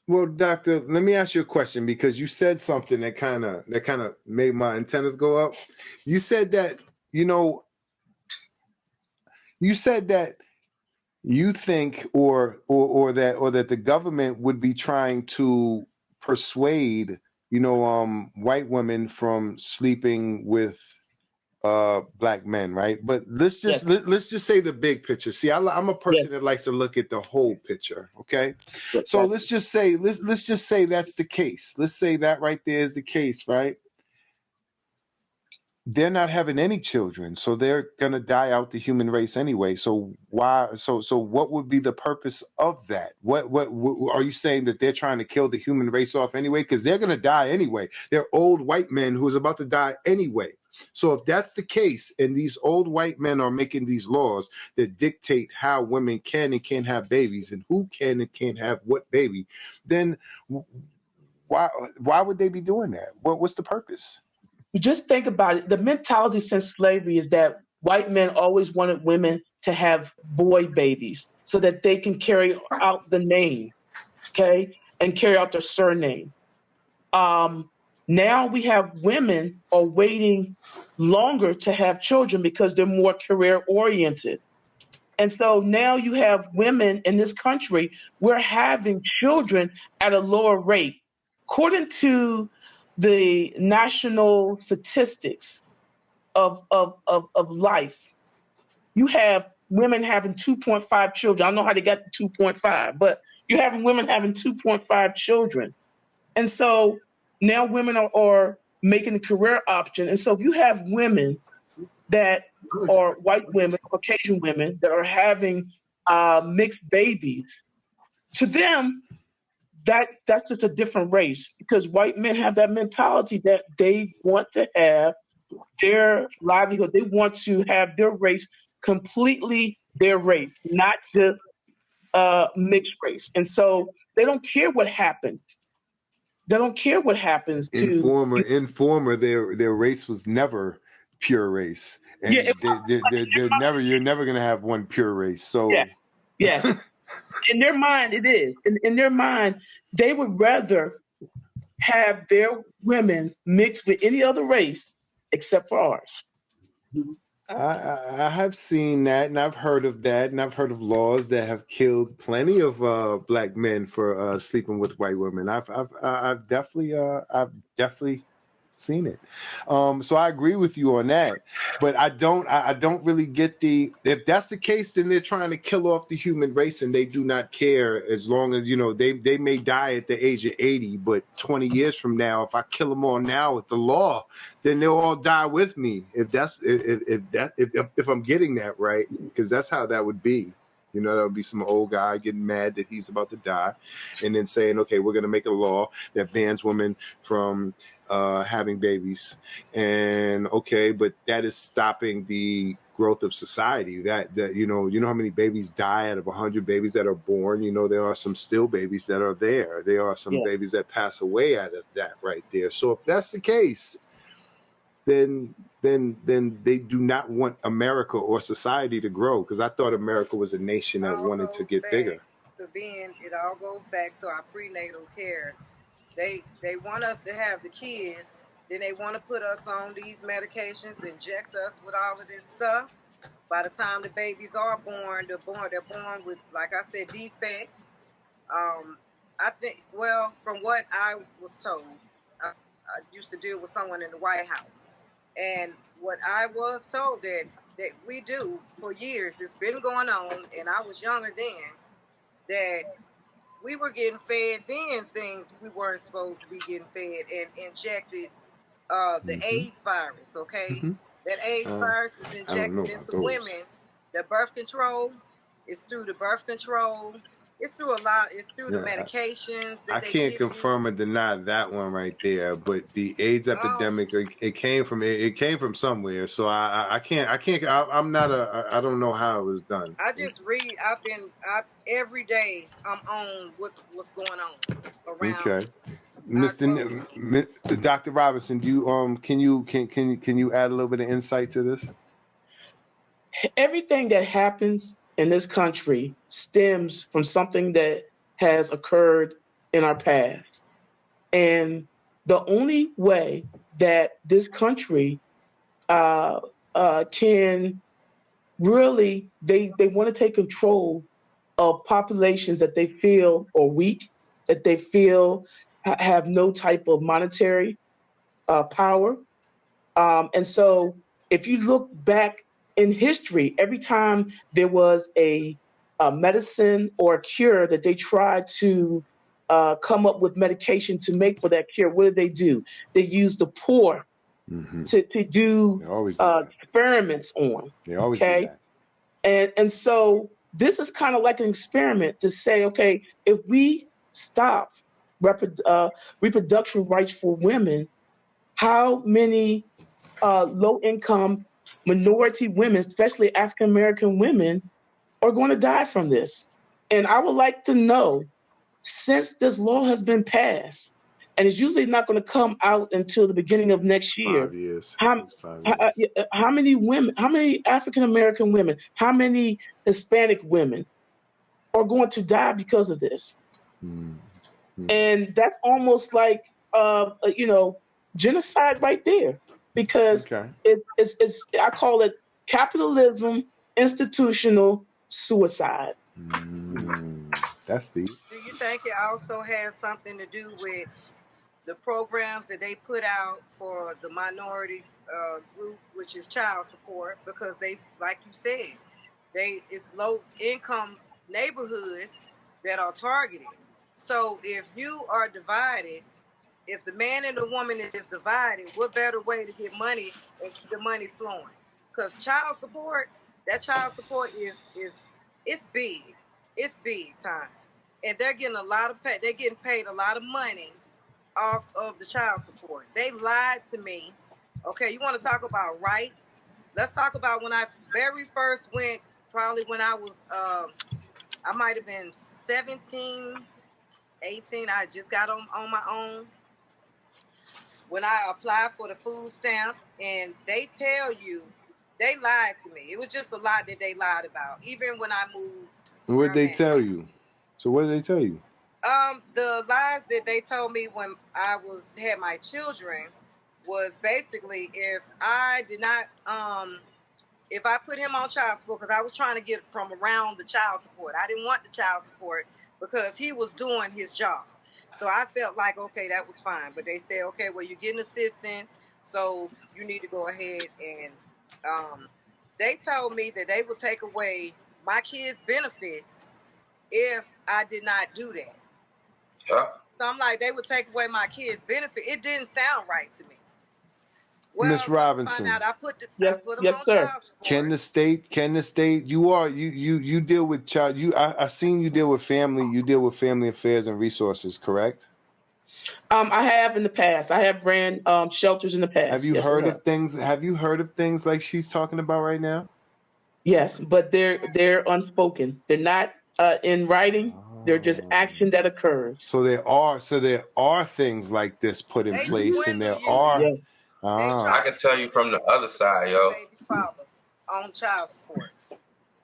Well, doctor, let me ask you a question, because you said something that kind of made my antennas go up. You said that, you said that you think or that the government would be trying to persuade, white women from sleeping with black men, right? But let's just say the big picture. See, I'm a person that likes to look at the whole picture. Okay, so let's just say that's the case. Let's say that right there is the case, right?
they're not having any children, so they're gonna die out the human race anyway. So why? So what would be the purpose of that? What are you saying, that they're trying to kill the human race off anyway? Because they're gonna die anyway. They're old white men who's about to die anyway. So if that's the case, and these old white men are making these laws that dictate how women can and can't have babies, and who can and can't have what baby, then why would they be doing that? What's the purpose?
You just think about it. The mentality since slavery is that white men always wanted women to have boy babies so that they can carry out the name, okay, and carry out their surname. Now we have women are waiting longer to have children because they're more career oriented. And so now you have women in this country, we're having children at a lower rate. According to the national statistics of life, you have women having 2.5 children. I don't know how they got to 2.5, but you're having women having 2.5 children. And so now women are making a career option. And so if you have women that are white women, Caucasian women that are having mixed babies, to them, that's just a different race, because white men have that mentality that they want to have their livelihood. They want to have their race completely their race, not just mixed race. And so they don't care what happens. They don't care what happens to
Informer, their race was never pure race, and they're never. You're never gonna have one pure race. So
yes. In their mind, it is. In their mind, they would rather have their women mixed with any other race except for ours.
I have seen that, and I've heard of that, and I've heard of laws that have killed plenty of black men for sleeping with white women. I've definitely seen it. So I agree with you on that, but I don't really get if that's the case, then they're trying to kill off the human race, and they do not care, as long as, they may die at the age of 80, but 20 years from now, if I kill them all now with the law, then they'll all die with me. If I'm getting that right, because that's how that would be. There'll be some old guy getting mad that he's about to die, and then saying, okay, we're going to make a law that bans women from having babies. And okay, but that is stopping the growth of society. That you know how many babies die out of 100 babies that are born. There are some still babies that are there. There are some babies that pass away out of that right there. So if that's the case, then they do not want America or society to grow, because I thought America was a nation that wanted to get bigger.
It all goes back to our prenatal care. They want us to have the kids, then they want to put us on these medications, inject us with all of this stuff. By the time the babies are born, they're born with, like I said, defects. I think, well, from what I was told, I used to deal with someone in the White House, and what I was told that we do for years, it's been going on, and I was younger then, that we were getting fed then things we weren't supposed to be getting fed, and injected the AIDS virus, okay? Mm-hmm. That AIDS virus is injected into women. The birth control is through the birth control. It's through a lot. It's through the medications that
I can't confirm or deny that one right there. But the AIDS epidemic, it came from somewhere. So I can't. I'm not I don't know how it was done.
I just read. Every day I'm on what's going on around.
Okay, Dr. Robinson, do you can you add a little bit of insight to this?
Everything that happens in this country stems from something that has occurred in our past. And the only way that this country can really, they want to take control of populations that they feel are weak, that they feel have no type of monetary power. And so if you look back in history, every time there was a medicine or a cure that they tried to come up with medication to make for that cure, what did they do? They used the poor to do
They always do that.
experiments on.
They always do
Okay.
that.
And so this is kind of like an experiment to say, okay, if we stop reproduction rights for women, how many low income minority women, especially African American women, are going to die from this? And I would like to know, since this law has been passed, and it's usually not going to come out until the beginning of next year,
5 years.
how,
It's 5
how,
years.
how many women, how many African American women, how many Hispanic women are going to die because of this? And that's almost like genocide right there, because
Okay.
it's I call it capitalism institutional suicide.
That's deep.
Do you think it also has something to do with the programs that they put out for the minority group, which is child support? Because they, like you said, it's low income neighborhoods that are targeted. So if you are divided, if the man and the woman is divided, what better way to get money and keep the money flowing? Because child support is it's big. It's big time. And they're getting a lot of pay. They're getting paid a lot of money off of the child support. They lied to me. Okay, you want to talk about rights? Let's talk about when I very first went, probably when I was I might have been 17, 18. I just got on my own. When I applied for the food stamps, and they tell you, they lied to me. It was just a lot that they lied about. Even when I moved.
And what did they tell you? So what did they tell you?
The lies that they told me when I had my children was basically if I did not if I put him on child support, because I was trying to get from around the child support. I didn't want the child support because he was doing his job. So I felt like, okay, that was fine. But they said, okay, well, you're getting assistance, so you need to go ahead and they told me that they would take away my kids' benefits if I did not do that.
Yeah.
So I'm like, they would take away my kids' benefit. It didn't sound right to me. Well,
Miss Robinson.
I put them
Yes,
on
sir.
child support.
Can the state, you deal with child, I seen you deal with family affairs and resources, correct?
I have in the past. I have ran shelters in the past.
Have you
Yes,
heard of things? Have you heard of things like she's talking about right now?
Yes, but they're unspoken. They're not in writing. They're just action that occurs.
So there are things like this put in place, and there are.
Yes.
I can tell you from the other side, yo.
Baby's father on child support.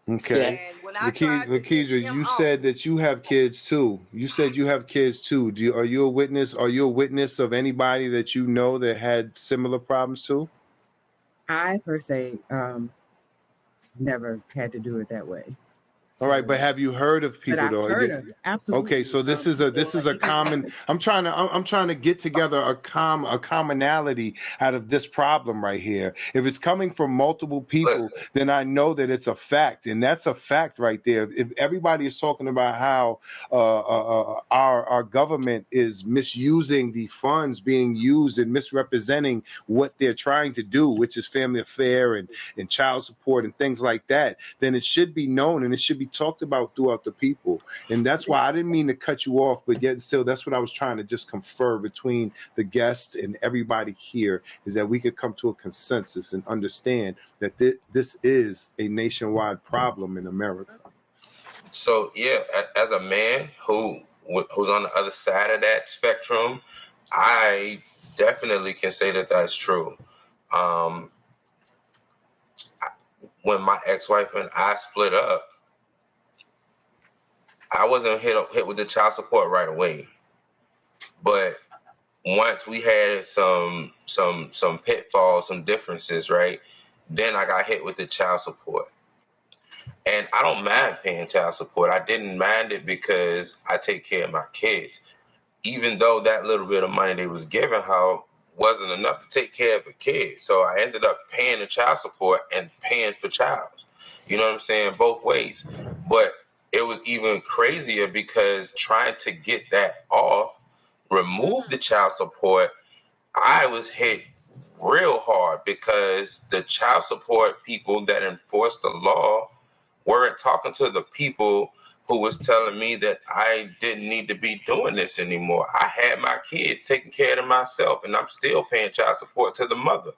Okay.
And when I tried to get
Lakeidra,
him
you
off,
said that you have kids too. You said you have kids too. Are you a witness? Are you a witness of anybody that you know that had similar problems too?
I per se never had to do it that way.
All right, but have you heard of people though?
Heard of it, absolutely.
Okay, so this is a common. I'm trying to get together a commonality out of this problem right here. If it's coming from multiple people, then I know that it's a fact, and that's a fact right there. If everybody is talking about how our government is misusing the funds being used and misrepresenting what they're trying to do, which is family affair and child support and things like that, then it should be known and it should be talked about throughout the people. And that's why I didn't mean to cut you off, but yet still that's what I was trying to just confer between the guests and everybody here, is that we could come to a consensus and understand that this is a nationwide problem in America.
So yeah, as a man who's on the other side of that spectrum, I definitely can say that that's true. When my ex-wife and I split up, I wasn't hit with the child support right away. But once we had some pitfalls, some differences, right? Then I got hit with the child support. And I don't mind paying child support. I didn't mind it because I take care of my kids. Even though that little bit of money they was giving her wasn't enough to take care of a kid. So I ended up paying the child support and paying for child. You know what I'm saying? Both ways. But it was even crazier because trying to get that off, remove the child support, I was hit real hard because the child support people that enforced the law weren't talking to the people who was telling me that I didn't need to be doing this anymore. I had my kids taking care of myself, and I'm still paying child support to the mother.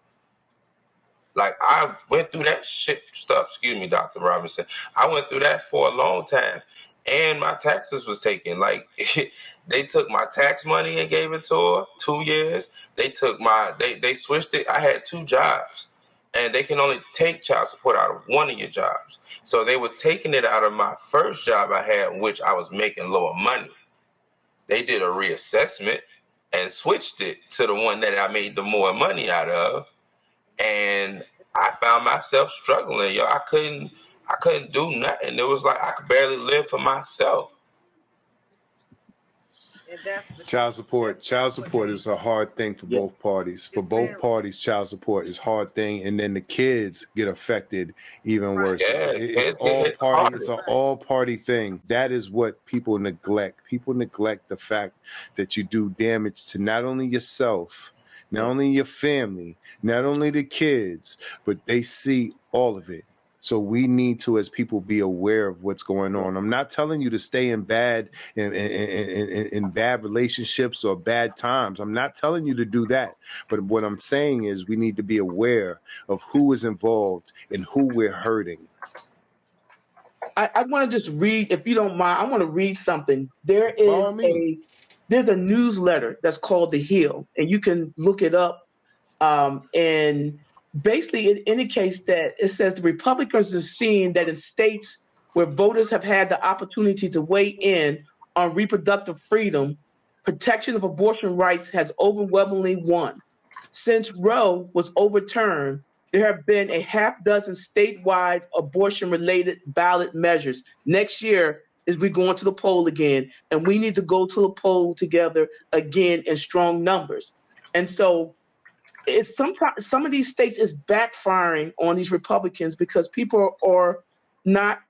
Like, I went through that shit stuff. Excuse me, Dr. Robinson. I went through that for a long time, and my taxes was taken. Like, they took my tax money and gave it to her 2 years. They took they switched it. I had 2 jobs, and they can only take child support out of one of your jobs. So they were taking it out of my first job I had, which I was making lower money. They did a reassessment and switched it to the one that I made the more money out of. And I found myself struggling, yo. I couldn't do nothing. It was like I could barely live for myself.
And that's the
Child
truth.
support.
That's
Child
what
support
you
is a hard thing for
Yeah.
both parties. For
It's
both
very-
parties, child support is a hard thing, and then the kids get affected even
Right.
worse.
Yeah,
It's
kids get
all
hit
party.
harder.
It's an all party thing. That is what people neglect. People neglect the fact that you do damage to not only yourself, not only your family, not only the kids, but they see all of it. So we need to, as people, be aware of what's going on. I'm not telling you to stay in bad in bad relationships or bad times. I'm not telling you to do that. But what I'm saying is we need to be aware of who is involved and who we're hurting.
I want to just read, if you don't mind, I want to read something.
By all means.
There's a newsletter that's called The Hill, and you can look it up. And basically, it indicates that it says the Republicans are seeing that in states where voters have had the opportunity to weigh in on reproductive freedom, protection of abortion rights has overwhelmingly won. Since Roe was overturned, there have been a half dozen statewide abortion-related ballot measures. Next year is we're going to the poll again, and we need to go to the poll together again in strong numbers. And so it's sometimes some of these states is backfiring on these Republicans because people are not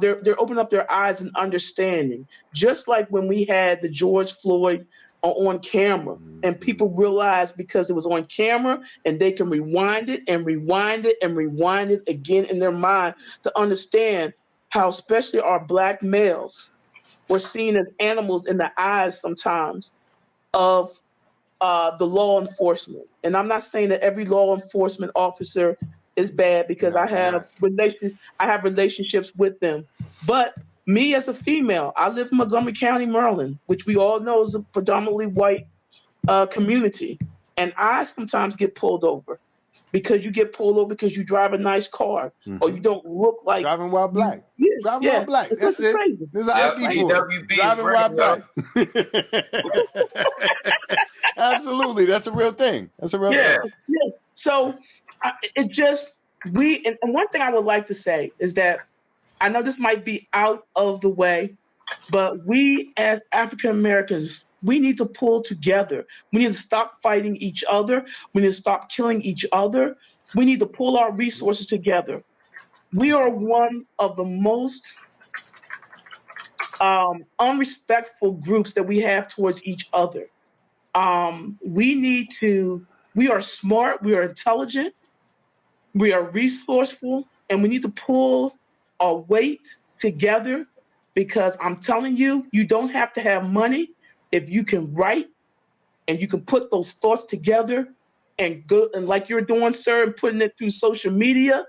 they're opening up their eyes and understanding. Just like when we had the George Floyd on camera, and people realized because it was on camera and they can rewind it and rewind it and rewind it again in their mind to understand how especially our Black males were seen as animals in the eyes sometimes of the law enforcement. And I'm not saying that every law enforcement officer is bad because I have relationships with them. But me as a female, I live in Montgomery County, Maryland, which we all know is a predominantly white community. And I sometimes get pulled over because you get pulled over because you drive a nice car or you don't look like
Driving while black. Driving while black.
It's
That's it.
crazy.
There's an ID for it.
DWB
Driving
is
while
real,
black. Absolutely. That's a real thing. That's a real thing.
Yeah. So it just, and one thing I would like to say is that I know this might be out of the way, but we as African Americans, we need to pull together. We need to stop fighting each other. We need to stop killing each other. We need to pull our resources together. We are one of the most unrespectful groups that we have towards each other. We are smart, we are intelligent, we are resourceful, and we need to pull our weight together because I'm telling you, you don't have to have money if you can write and you can put those thoughts together and go, and like you're doing, sir, and putting it through social media,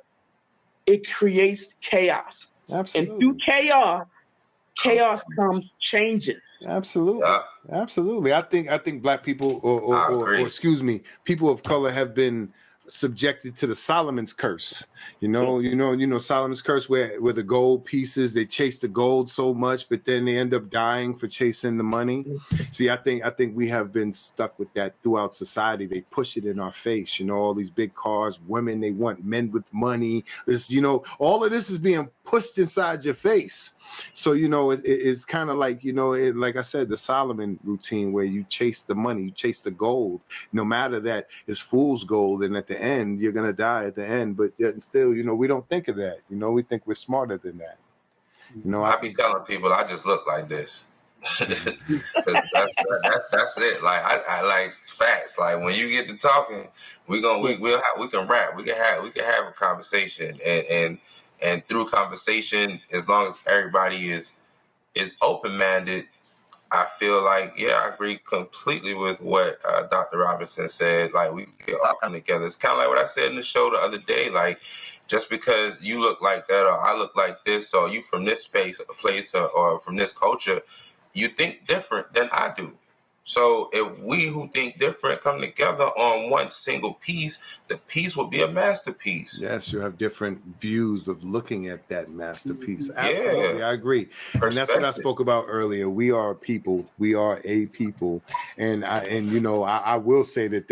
it creates chaos.
Absolutely.
And through chaos comes changes.
Absolutely. Absolutely. I think Black people or excuse me, people of color have been subjected to the Solomon's curse. You know Solomon's curse where the gold pieces, they chase the gold so much, but then they end up dying for chasing the money. See, I think we have been stuck with that throughout society. They push it in our face, all these big cars, women, they want men with money. This, all of this is being pushed inside your face. So, it's kind of like, like I said, the Solomon routine where you chase the money, you chase the gold, no matter that it's fool's gold. And at the end, you're going to die at the end. But yet still, we don't think of that. We think we're smarter than that.
I be telling people I just look like this. that's it. Like I like facts. Like when you get to talking, we can rap. We can have a conversation, and through conversation, as long as everybody is open minded, I feel like, yeah, I agree completely with what Dr. Robinson said. Like, we all come together. It's kind of like what I said in the show the other day. Like, just because you look like that or I look like this or you from this place or from this culture, you think different than I do. So if we who think different come together on one single piece, the piece will be a masterpiece.
Yes, you have different views of looking at that masterpiece. Absolutely, I agree. And that's what I spoke about earlier. We are a people. We are a people. And I will say that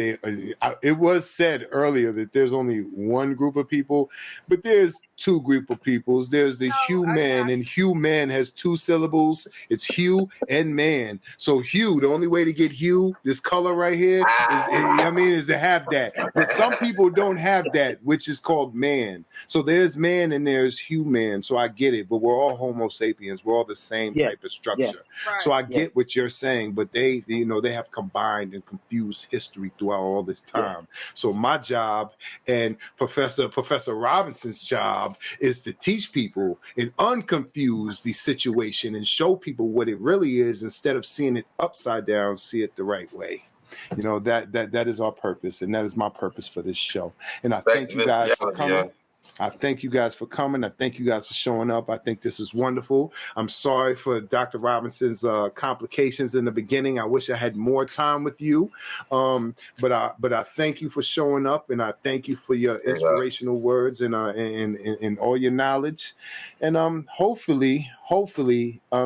it was said earlier that there's only one group of people, but there's two group of peoples. There's the human, and human has two syllables. It's hue and man. So hue, the only way to get hue, this color right here, is to have that. But some people don't have that, which is called man. So there's man and there's human. So I get it, but we're all Homo sapiens. We're all the same type of structure. Yeah. Right. So I get what you're saying, but they have combined and confused history throughout all this time. Yeah. So my job and Professor Robinson's job is to teach people and unconfuse the situation and show people what it really is instead of seeing it upside down, see it the right way. That is our purpose, and that is my purpose for this show. And I thank you guys for coming. Yeah. I thank you guys for coming. I thank you guys for showing up. I think this is wonderful. I'm sorry for Dr. Robinson's complications in the beginning. I wish I had more time with you. But I thank you for showing up, and I thank you for your inspirational words and all your knowledge. And hopefully,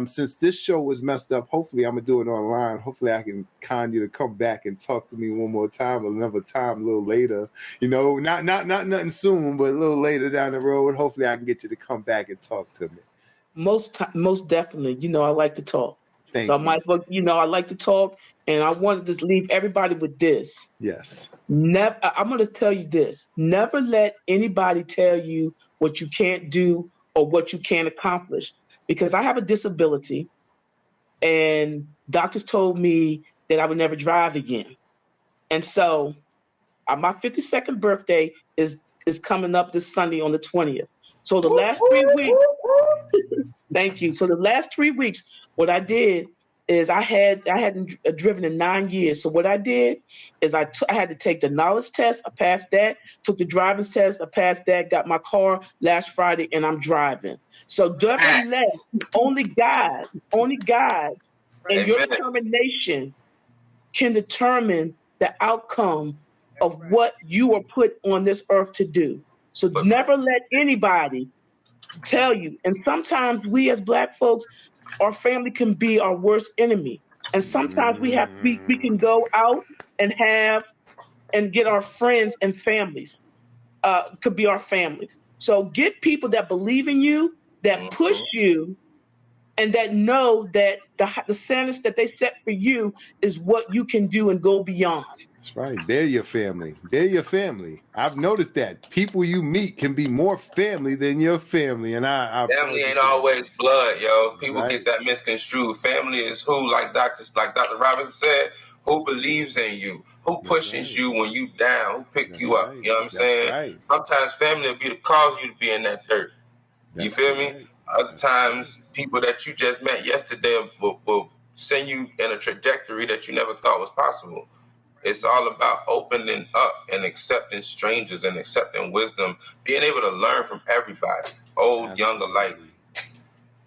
since this show was messed up, hopefully I'm gonna do it online. Hopefully I can con you to come back and talk to me one more time, another time, a little later. Not nothing soon, but a little later down the road. Hopefully I can get you to come back and talk to me.
Most definitely. I like to talk. I like to talk, and I wanted to leave everybody with this.
Yes.
Never. I'm going to tell you this. Never let anybody tell you what you can't do or what you can't accomplish. Because I have a disability, and doctors told me that I would never drive again. And so my 52nd birthday is coming up this Sunday on the 20th. So the last 3 weeks, thank you. So the last 3 weeks, what I did is I hadn't driven in 9 years. So what I did is I had to take the knowledge test. I passed that. Took the driver's test. I passed that. Got my car last Friday, and I'm driving. So never let only God, and your determination can determine the outcome of what you were put on this earth to do. So never let anybody tell you. And sometimes we as Black folks, our family can be our worst enemy. And sometimes we can go out and get our friends and families, could be our families. So get people that believe in you, that push you, and that know that the standards that they set for you is what you can do and go beyond.
That's right. They're your family. I've noticed that people you meet can be more family than your family. And
family ain't always blood, yo. People get that misconstrued. Family is who, like Dr. Robinson said, who believes in you, who pushes you when you down, who pick you up. You know what I'm saying? Right. Sometimes family will be the cause you to be in that dirt. You feel me? Other times, people that you just met yesterday will send you in a trajectory that you never thought was possible. It's all about opening up and accepting strangers and accepting wisdom, being able to learn from everybody, old, young alike.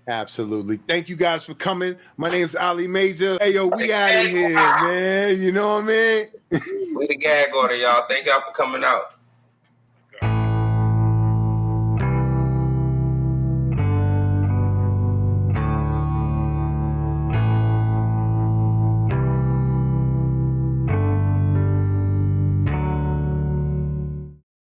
Absolutely. Thank you guys for coming. My name's Ali Major. Hey, yo, we out of here, man. You know what I mean?
We the Gag-Order, y'all. Thank y'all for coming out.